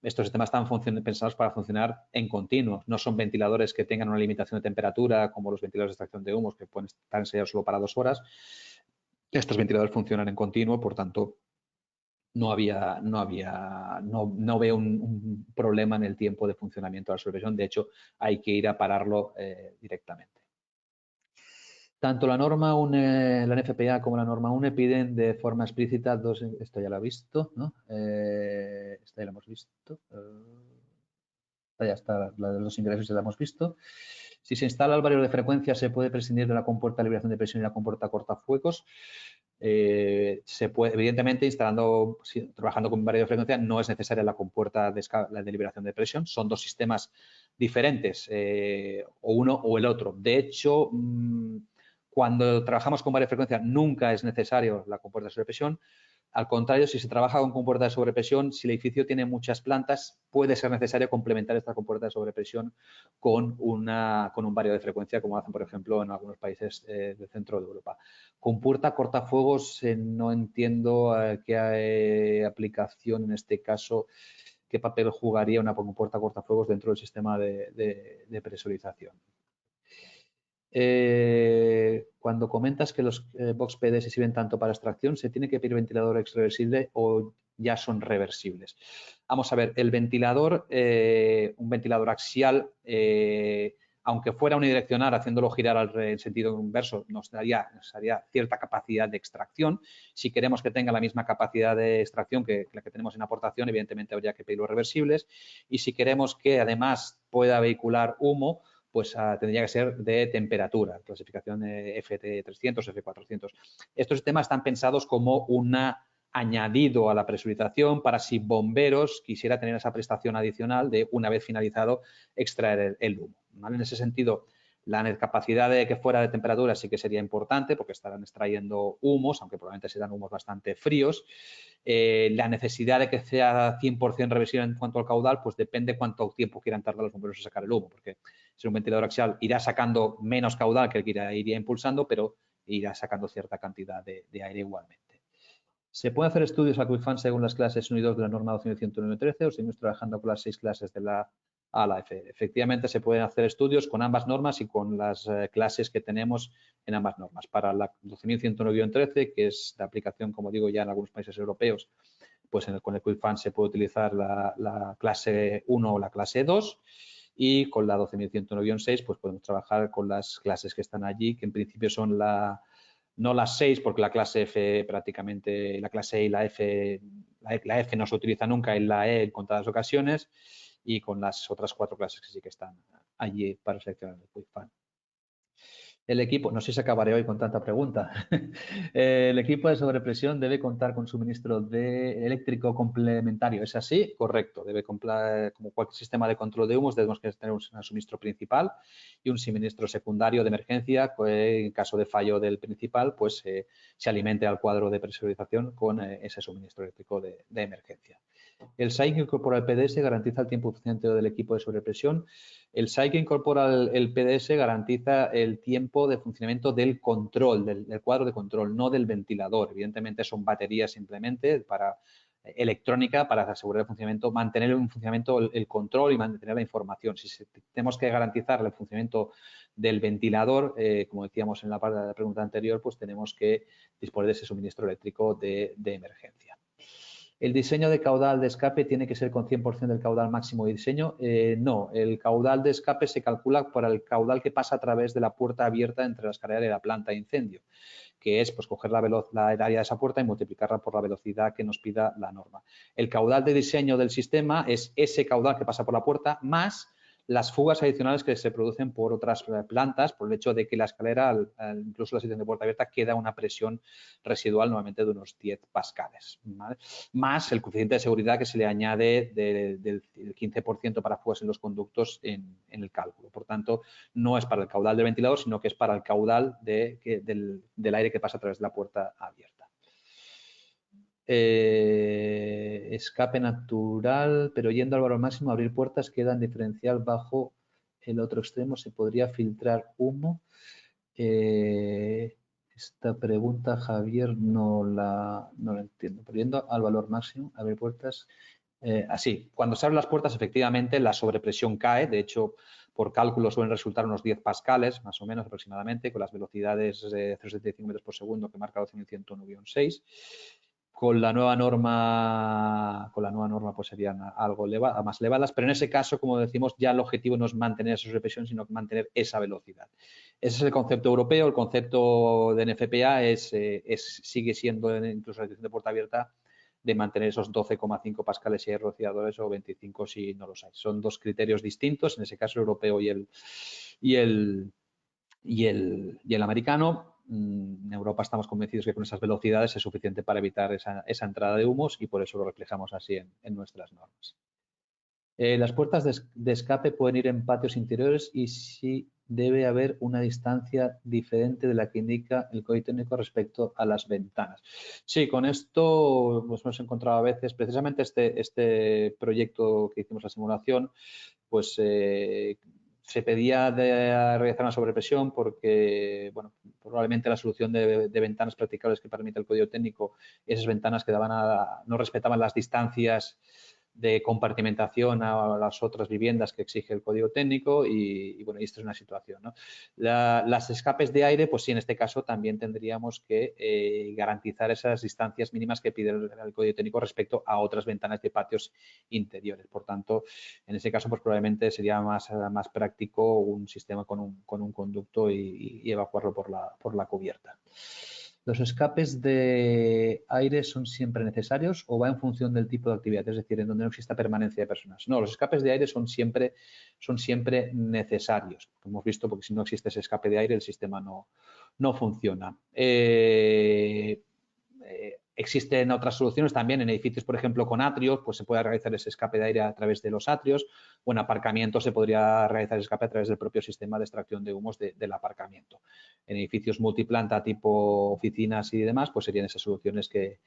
Estos sistemas están pensados para funcionar en continuo, no son ventiladores que tengan una limitación de temperatura como los ventiladores de extracción de humos que pueden estar ensayados solo para 2 horas. Estos ventiladores funcionan en continuo, por tanto, no veo un problema en el tiempo de funcionamiento de la sobrepresión. De hecho, hay que ir a pararlo directamente. Tanto la norma UNE, la NFPA como la norma UNE piden de forma explícita dos, esto ya lo he visto, ¿no? Esta ya lo hemos visto. Ya está, la de los ingresos ya la hemos visto. Si se instala el variador de frecuencia, se puede prescindir de la compuerta de liberación de presión y la compuerta cortafuegos. Se puede, evidentemente, trabajando con variador de frecuencia, no es necesaria la compuerta de liberación de presión. Son dos sistemas diferentes, o uno o el otro. De hecho, cuando trabajamos con variador de frecuencia, nunca es necesario la compuerta de sobrepresión. Al contrario, si se trabaja con compuerta de sobrepresión, si el edificio tiene muchas plantas, puede ser necesario complementar esta compuerta de sobrepresión con un variador de frecuencia, como hacen, por ejemplo, en algunos países del centro de Europa. Compuerta cortafuegos, no entiendo qué aplicación en este caso, qué papel jugaría una compuerta cortafuegos dentro del sistema de presurización. Cuando comentas que los box PD se sirven tanto para extracción, ¿se tiene que pedir ventilador extraversible o ya son reversibles? Vamos a ver, el ventilador, un ventilador axial, aunque fuera unidireccional, haciéndolo girar en sentido inverso, nos daría cierta capacidad de extracción. Si queremos que tenga la misma capacidad de extracción que la que tenemos en aportación, evidentemente habría que pedir los reversibles. Y si queremos que además pueda vehicular humo, pues tendría que ser de temperatura, clasificación FT300, F400. Estos sistemas están pensados como un añadido a la presurización para si bomberos quisiera tener esa prestación adicional de, una vez finalizado, extraer el humo, ¿vale? En ese sentido, la capacidad de que fuera de temperatura sí que sería importante porque estarán extrayendo humos, aunque probablemente serán humos bastante fríos. La necesidad de que sea 100% reversible en cuanto al caudal, pues depende cuánto tiempo quieran tardar los bomberos en sacar el humo, porque si un ventilador axial irá sacando menos caudal que el que iría impulsando, pero irá sacando cierta cantidad de aire igualmente. Se pueden hacer estudios a QuickFan según las clases 1 y 2 de la norma 12.109.13 o seguimos trabajando con las 6 clases de la A a la F. Efectivamente, se pueden hacer estudios con ambas normas y con las clases que tenemos en ambas normas. Para la 12.109-13, que es de aplicación, como digo, ya en algunos países europeos, pues con el QuickFan se puede utilizar la clase 1 o la clase 2 y con la 12.109-6 pues podemos trabajar con las clases que están allí, que en principio son no las 6, porque la clase F prácticamente, la clase E y la F no se utiliza nunca y la E en contadas ocasiones, y con las otras 4 clases que sí que están allí para seleccionar el QuickFan. El equipo, no sé si acabaré hoy con tanta pregunta. El equipo de sobrepresión debe contar con suministro de eléctrico complementario. ¿Es así? Correcto. Debe comprar, como cualquier sistema de control de humos, debemos tener un suministro principal y un suministro secundario de emergencia, que en caso de fallo del principal, pues se alimente al cuadro de presurización con ese suministro eléctrico de emergencia. El SAI que incorpora el PDS garantiza el tiempo suficiente del equipo de sobrepresión. El SAI que incorpora el PDS garantiza el tiempo de funcionamiento del control, del cuadro de control, no del ventilador. Evidentemente son baterías simplemente para electrónica para asegurar el funcionamiento, mantener en funcionamiento el control y mantener la información. Si tenemos que garantizar el funcionamiento del ventilador, como decíamos en la pregunta anterior, pues tenemos que disponer de ese suministro eléctrico de emergencia. ¿El diseño de caudal de escape tiene que ser con 100% del caudal máximo de diseño? No, el caudal de escape se calcula por el caudal que pasa a través de la puerta abierta entre la escalera y la planta de incendio, que es pues coger la área de esa puerta y multiplicarla por la velocidad que nos pida la norma. El caudal de diseño del sistema es ese caudal que pasa por la puerta más las fugas adicionales que se producen por otras plantas, por el hecho de que la escalera, incluso la situación de puerta abierta, queda una presión residual normalmente de unos 10 pascales, ¿vale? Más el coeficiente de seguridad que se le añade del 15% para fugas en los conductos en el cálculo. Por tanto, no es para el caudal del ventilador, sino que es para el caudal del aire que pasa a través de la puerta abierta. Escape natural, pero yendo al valor máximo, abrir puertas queda en diferencial bajo el otro extremo. ¿Se podría filtrar humo? Esta pregunta, Javier, no la entiendo. Pero yendo al valor máximo, abrir puertas. Así, cuando se abren las puertas, efectivamente, la sobrepresión cae. De hecho, por cálculo suelen resultar unos 10 pascales, más o menos aproximadamente, con las velocidades de 0,75 metros por segundo que marca 12.101-6. Con la nueva norma pues serían algo más elevadas, pero en ese caso, como decimos, ya el objetivo no es mantener esa sobrepresión, sino mantener esa velocidad. Ese es el concepto europeo. El concepto de NFPA sigue siendo, incluso la dirección de puerta abierta, de mantener esos 12,5 pascales si hay rociadores o 25 si no los hay. Son dos criterios distintos, en ese caso el europeo y el americano. En Europa estamos convencidos que con esas velocidades es suficiente para evitar esa entrada de humos y por eso lo reflejamos así en nuestras normas. Las puertas de escape pueden ir en patios interiores y si debe haber una distancia diferente de la que indica el código técnico respecto a las ventanas. Sí, con esto nos hemos encontrado a veces, precisamente este proyecto que hicimos la simulación, pues se pedía de realizar una sobrepresión porque, bueno, probablemente la solución de ventanas practicables que permite el código técnico, esas ventanas no respetaban las distancias de compartimentación a las otras viviendas que exige el código técnico y bueno, esta es una situación, ¿no? Las escapes de aire, pues sí, en este caso también tendríamos que garantizar esas distancias mínimas que pide el código técnico respecto a otras ventanas de patios interiores. Por tanto, en ese caso, pues probablemente sería más práctico un sistema con un conducto y evacuarlo por la cubierta. ¿Los escapes de aire son siempre necesarios o va en función del tipo de actividad? Es decir, en donde no exista permanencia de personas. No, los escapes de aire son siempre necesarios. Como hemos visto, porque si no existe ese escape de aire, el sistema no funciona. Existen otras soluciones también en edificios, por ejemplo, con atrios, pues se puede realizar ese escape de aire a través de los atrios o en aparcamientos se podría realizar escape a través del propio sistema de extracción de humos del aparcamiento. En edificios multiplanta tipo oficinas y demás, pues serían esas soluciones que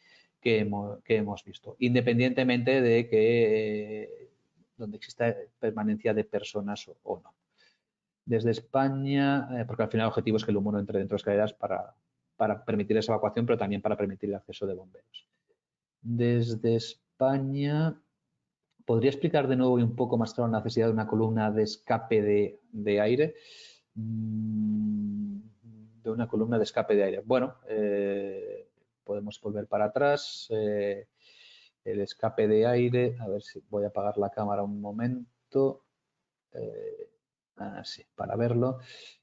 hemos visto, independientemente de que donde exista permanencia de personas o no. Desde España, porque al final el objetivo es que el humo no entre dentro de escaleras para para permitir esa evacuación, pero también para permitir el acceso de bomberos. Desde España, ¿podría explicar de nuevo y un poco más claro la necesidad de una columna de escape de aire? De una columna de escape de aire. Bueno, podemos volver para atrás. El escape de aire, a ver si voy a apagar la cámara un momento. Sí, para verlo.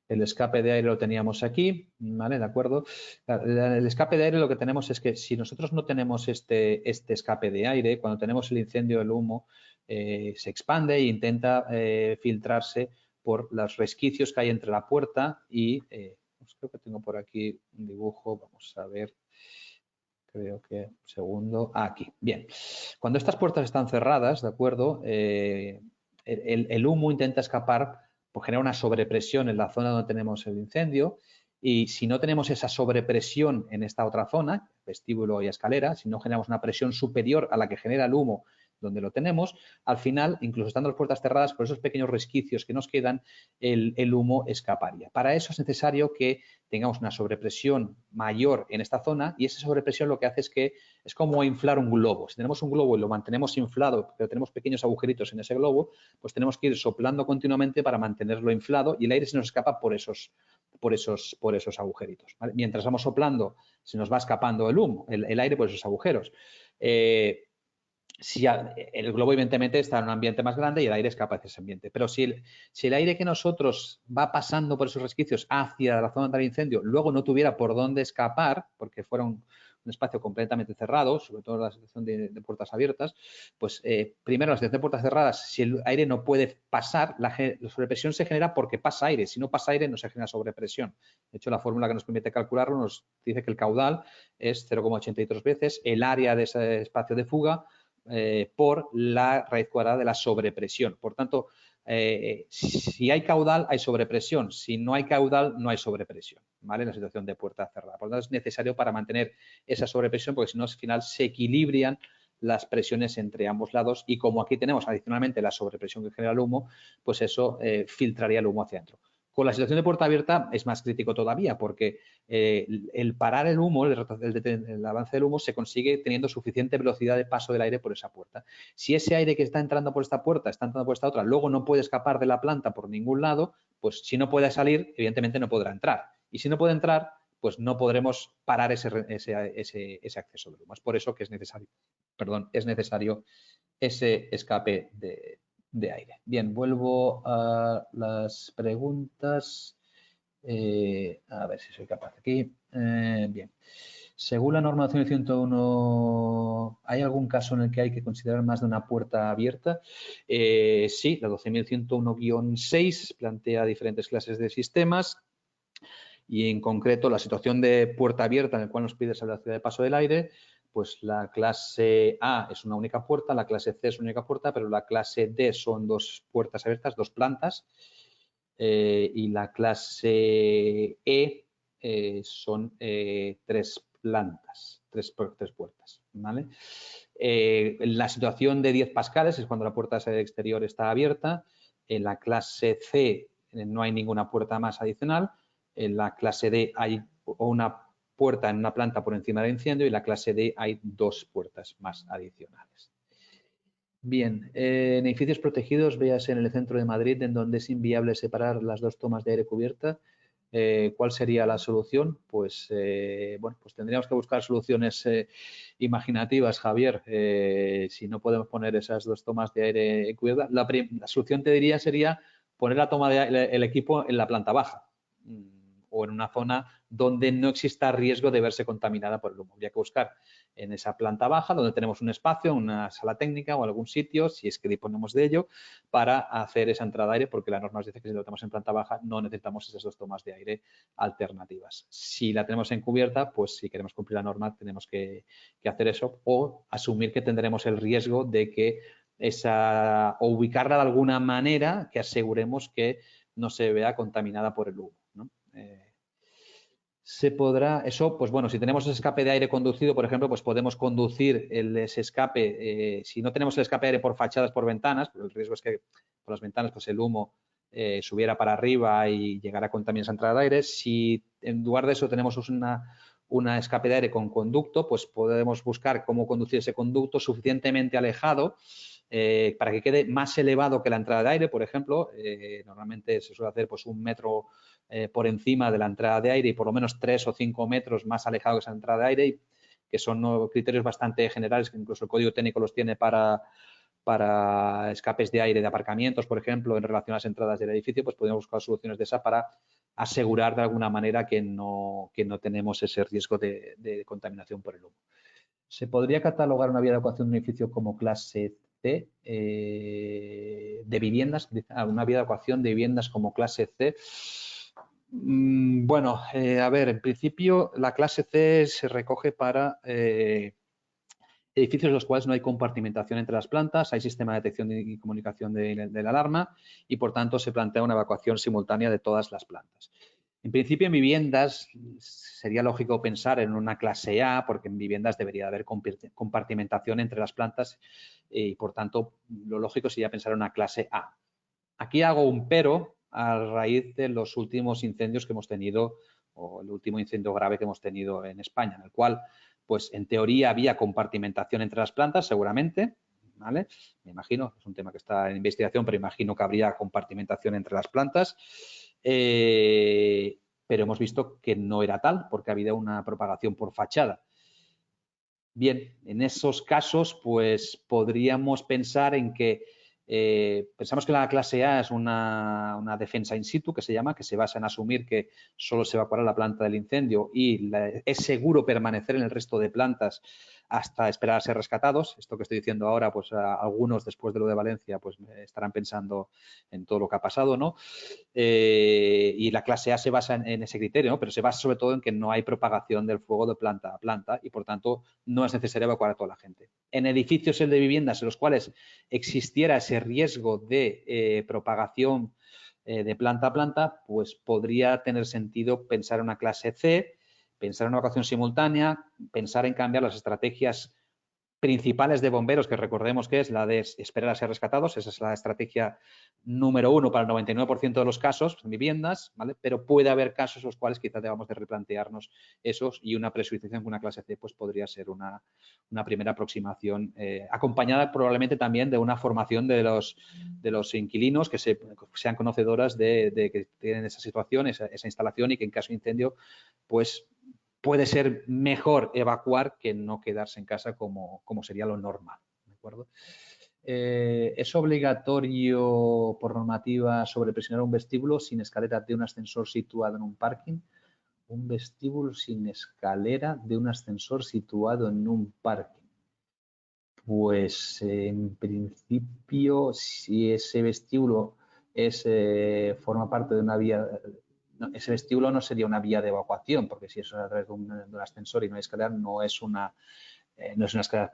El escape de aire lo teníamos aquí, ¿vale? De acuerdo. El escape de aire lo que tenemos es que si nosotros no tenemos este escape de aire, cuando tenemos el incendio, el humo se expande e intenta filtrarse por los resquicios que hay entre la puerta y, pues creo que tengo por aquí un dibujo, vamos a ver. Creo que, un segundo, aquí, bien. Cuando estas puertas están cerradas, ¿de acuerdo? El humo intenta escapar, pues genera una sobrepresión en la zona donde tenemos el incendio y si no tenemos esa sobrepresión en esta otra zona, vestíbulo y escalera, si no generamos una presión superior a la que genera el humo donde lo tenemos, al final, incluso estando las puertas cerradas, por esos pequeños resquicios que nos quedan, el humo escaparía. Para eso es necesario que tengamos una sobrepresión mayor en esta zona y esa sobrepresión lo que hace es que es como inflar un globo. Si tenemos un globo y lo mantenemos inflado, pero tenemos pequeños agujeritos en ese globo, pues tenemos que ir soplando continuamente para mantenerlo inflado y el aire se nos escapa por esos agujeritos, ¿vale? Mientras vamos soplando, se nos va escapando el humo, el aire por esos agujeros. Si el globo evidentemente está en un ambiente más grande y el aire escapa de ese ambiente. Pero si el aire que nosotros va pasando por esos resquicios hacia la zona del incendio luego no tuviera por dónde escapar, porque fuera un espacio completamente cerrado, sobre todo en la situación de puertas abiertas, pues primero en la situación de puertas cerradas, si el aire no puede pasar, la sobrepresión se genera porque pasa aire. Si no pasa aire, no se genera sobrepresión. De hecho, la fórmula que nos permite calcularlo nos dice que el caudal es 0,83 veces el área de ese espacio de fuga por la raíz cuadrada de la sobrepresión. Por tanto, si hay caudal, hay sobrepresión. Si no hay caudal, no hay sobrepresión, ¿vale? En la situación de puerta cerrada. Por lo tanto, es necesario para mantener esa sobrepresión, porque si no, al final se equilibran las presiones entre ambos lados y como aquí tenemos adicionalmente la sobrepresión que genera el humo, pues eso filtraría el humo hacia adentro. Con la situación de puerta abierta es más crítico todavía porque el parar el humo, el avance del humo se consigue teniendo suficiente velocidad de paso del aire por esa puerta. Si ese aire que está entrando por esta puerta está entrando por esta otra, luego no puede escapar de la planta por ningún lado, pues si no puede salir, evidentemente no podrá entrar. Y si no puede entrar, pues no podremos parar ese acceso del humo. Es por eso que es necesario ese escape de aire. Bien, vuelvo a las preguntas. A ver si soy capaz aquí. Bien. Según la normación 101, ¿hay algún caso en el que hay que considerar más de una puerta abierta? Sí, la 12.101-6 plantea diferentes clases de sistemas y en concreto la situación de puerta abierta en el cual nos pide la velocidad de paso del aire, pues la clase A es una única puerta, la clase C es una única puerta, pero la clase D son dos puertas abiertas, dos plantas, y la clase E son tres plantas, tres puertas, ¿vale? La situación de 10 pascales es cuando la puerta exterior está abierta. En la clase C no hay ninguna puerta más adicional. En la clase D hay una puerta en una planta por encima del incendio y en la clase D hay dos puertas más adicionales. Bien, en edificios protegidos, véase en el centro de Madrid, en donde es inviable separar las dos tomas de aire cubierta, ¿cuál sería la solución? Pues, bueno, pues tendríamos que buscar soluciones imaginativas, Javier. Si no podemos poner esas dos tomas de aire cubierta, la solución te diría sería poner la toma de el equipo en la planta baja o en una zona donde no exista riesgo de verse contaminada por el humo. Habría que buscar en esa planta baja donde tenemos un espacio, una sala técnica o algún sitio, si es que disponemos de ello, para hacer esa entrada de aire, porque la norma nos dice que si lo tenemos en planta baja no necesitamos esas dos tomas de aire alternativas. Si la tenemos en cubierta, pues si queremos cumplir la norma tenemos que hacer eso o asumir que tendremos el riesgo de que o ubicarla de alguna manera que aseguremos que no se vea contaminada por el humo, ¿no? Se podrá, eso, pues bueno, si tenemos ese escape de aire conducido, por ejemplo, pues podemos conducir ese escape, si no tenemos el escape de aire por fachadas, por ventanas, pues el riesgo es que por las ventanas pues el humo subiera para arriba y llegara a contaminar esa entrada de aire. Si en lugar de eso tenemos una escape de aire con conducto, pues podemos buscar cómo conducir ese conducto suficientemente alejado para que quede más elevado que la entrada de aire, por ejemplo. Normalmente se suele hacer pues 1 metro por encima de la entrada de aire y por lo menos 3 o 5 metros más alejado que esa entrada de aire, que son criterios bastante generales, que incluso el código técnico los tiene para escapes de aire de aparcamientos, por ejemplo, en relación a las entradas del edificio, pues podemos buscar soluciones de esa para asegurar de alguna manera que no tenemos ese riesgo de contaminación por el humo. ¿Se podría catalogar una vía de evacuación de un edificio como clase C de viviendas? Una vía de evacuación de viviendas como clase C. Bueno, a ver, en principio la clase C se recoge para edificios en los cuales no hay compartimentación entre las plantas, hay sistema de detección y comunicación de la alarma y, por tanto, se plantea una evacuación simultánea de todas las plantas. En principio, en viviendas sería lógico pensar en una clase A, porque en viviendas debería haber compartimentación entre las plantas y, por tanto, lo lógico sería pensar en una clase A. Aquí hago un pero a raíz de los últimos incendios que hemos tenido, o el último incendio grave que hemos tenido en España, en el cual, pues, en teoría había compartimentación entre las plantas, seguramente, ¿vale? Me imagino, es un tema que está en investigación, pero imagino que habría compartimentación entre las plantas. Pero hemos visto que no era tal porque había una propagación por fachada. Bien, en esos casos, pues podríamos pensar en que pensamos que la clase A es una defensa in situ, que se llama, que se basa en asumir que solo se evacuará la planta del incendio y es seguro permanecer en el resto de plantas hasta esperar a ser rescatados. Esto que estoy diciendo ahora, pues algunos después de lo de Valencia, pues estarán pensando en todo lo que ha pasado, ¿no? Y la clase A se basa en ese criterio, ¿no? Pero se basa sobre todo en que no hay propagación del fuego de planta a planta y, por tanto, no es necesario evacuar a toda la gente. En edificios de viviendas en los cuales existiera ese riesgo de propagación de planta a planta, pues podría tener sentido pensar en una clase C, pensar en una evacuación simultánea, pensar en cambiar las estrategias principales de bomberos, que recordemos que es la de esperar a ser rescatados. Esa es la estrategia número 1 para el 99% de los casos en viviendas, ¿vale? Pero puede haber casos en los cuales quizás debamos de replantearnos esos y una presurización con una clase C pues podría ser una primera aproximación acompañada probablemente también de una formación de los inquilinos que sean conocedoras de que tienen esa situación, esa instalación y que en caso de incendio pues puede ser mejor evacuar que no quedarse en casa como sería lo normal, ¿de acuerdo? ¿Es obligatorio por normativa sobrepresionar un vestíbulo sin escalera de un ascensor situado en un parking? Un vestíbulo sin escalera de un ascensor situado en un parking. Pues en principio, si ese vestíbulo forma parte de una vía... No, ese vestíbulo no sería una vía de evacuación, porque si eso es a través de un ascensor y no hay escalera, no es una escalera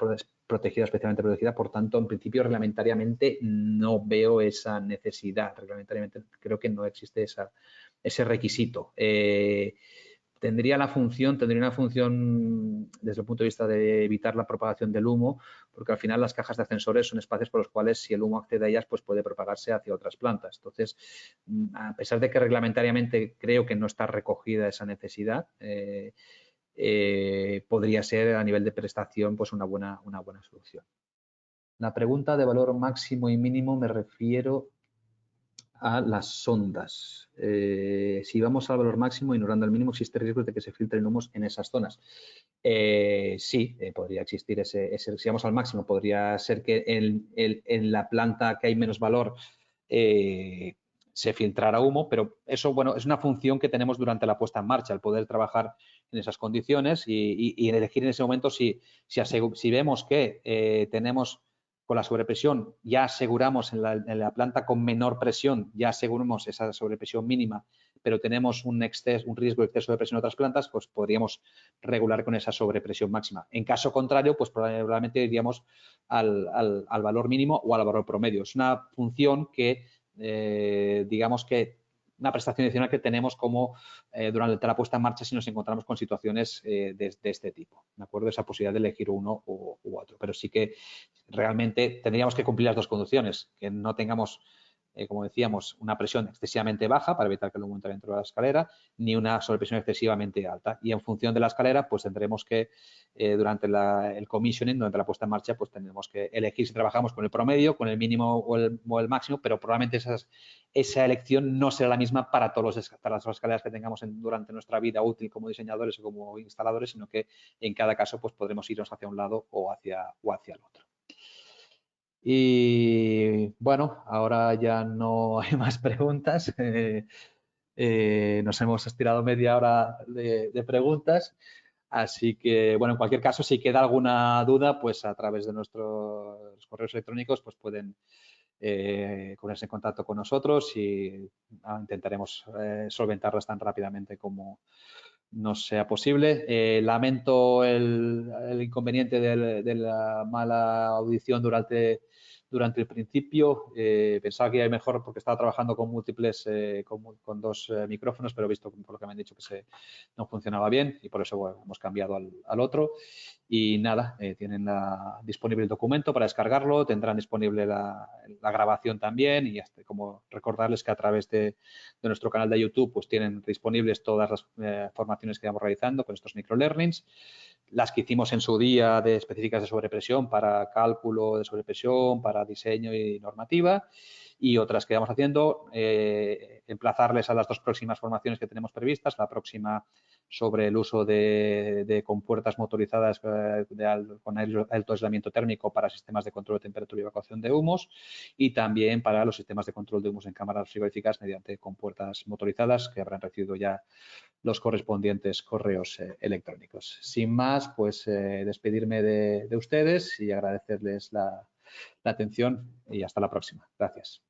protegida, especialmente protegida. Por tanto, en principio, reglamentariamente no veo esa necesidad. Reglamentariamente creo que no existe ese requisito. Tendría una función desde el punto de vista de evitar la propagación del humo, porque al final las cajas de ascensores son espacios por los cuales si el humo accede a ellas, pues puede propagarse hacia otras plantas. Entonces, a pesar de que reglamentariamente creo que no está recogida esa necesidad, podría ser a nivel de prestación pues una buena solución. La pregunta de valor máximo y mínimo me refiero a las sondas. Si vamos al valor máximo, ignorando el mínimo, existe riesgo de que se filtren humos en esas zonas. Sí, podría existir si vamos al máximo, podría ser que en la planta que hay menos valor se filtrara humo, pero eso, bueno, es una función que tenemos durante la puesta en marcha, el poder trabajar en esas condiciones y elegir en ese momento si vemos que tenemos con la sobrepresión, ya aseguramos en la planta con menor presión, ya aseguramos esa sobrepresión mínima, pero tenemos un riesgo de exceso de presión en otras plantas, pues podríamos regular con esa sobrepresión máxima. En caso contrario, pues probablemente iríamos al valor mínimo o al valor promedio. Es una función que, digamos que una prestación adicional que tenemos como durante la puesta en marcha si nos encontramos con situaciones de este tipo, ¿de acuerdo? Esa posibilidad de elegir uno u otro, pero sí que realmente tendríamos que cumplir las dos condiciones, que no tengamos como decíamos, una presión excesivamente baja para evitar que el humo entre dentro de la escalera, ni una sobrepresión excesivamente alta. Y en función de la escalera, pues tendremos que, durante el commissioning, durante la puesta en marcha, pues tendremos que elegir si trabajamos con el promedio, con el mínimo o el máximo, pero probablemente esa elección no será la misma para todas las escaleras que tengamos durante nuestra vida útil como diseñadores o como instaladores, sino que en cada caso pues podremos irnos hacia un lado o hacia el otro. Y bueno, ahora ya no hay más preguntas. Nos hemos estirado media hora de preguntas. Así que, bueno, en cualquier caso, si queda alguna duda, pues a través de nuestros correos electrónicos, pues pueden ponerse en contacto con nosotros y intentaremos solventarlas tan rápidamente como nos sea posible. Lamento el inconveniente de la mala audición durante el principio. Pensaba que iba mejor porque estaba trabajando con múltiples, con dos micrófonos, pero he visto por lo que me han dicho que no funcionaba bien y por eso bueno, hemos cambiado al otro. Y nada, tienen disponible el documento para descargarlo, tendrán disponible la grabación también y como recordarles que a través de nuestro canal de YouTube pues tienen disponibles todas las formaciones que vamos realizando con estos microlearnings, las que hicimos en su día de específicas de sobrepresión para cálculo de sobrepresión, para diseño y normativa y otras que vamos haciendo, emplazarles a las dos próximas formaciones que tenemos previstas, la próxima sobre el uso de compuertas motorizadas con alto aislamiento térmico para sistemas de control de temperatura y evacuación de humos y también para los sistemas de control de humos en cámaras frigoríficas mediante compuertas motorizadas que habrán recibido ya los correspondientes correos electrónicos. Sin más, pues despedirme de ustedes y agradecerles la atención y hasta la próxima. Gracias.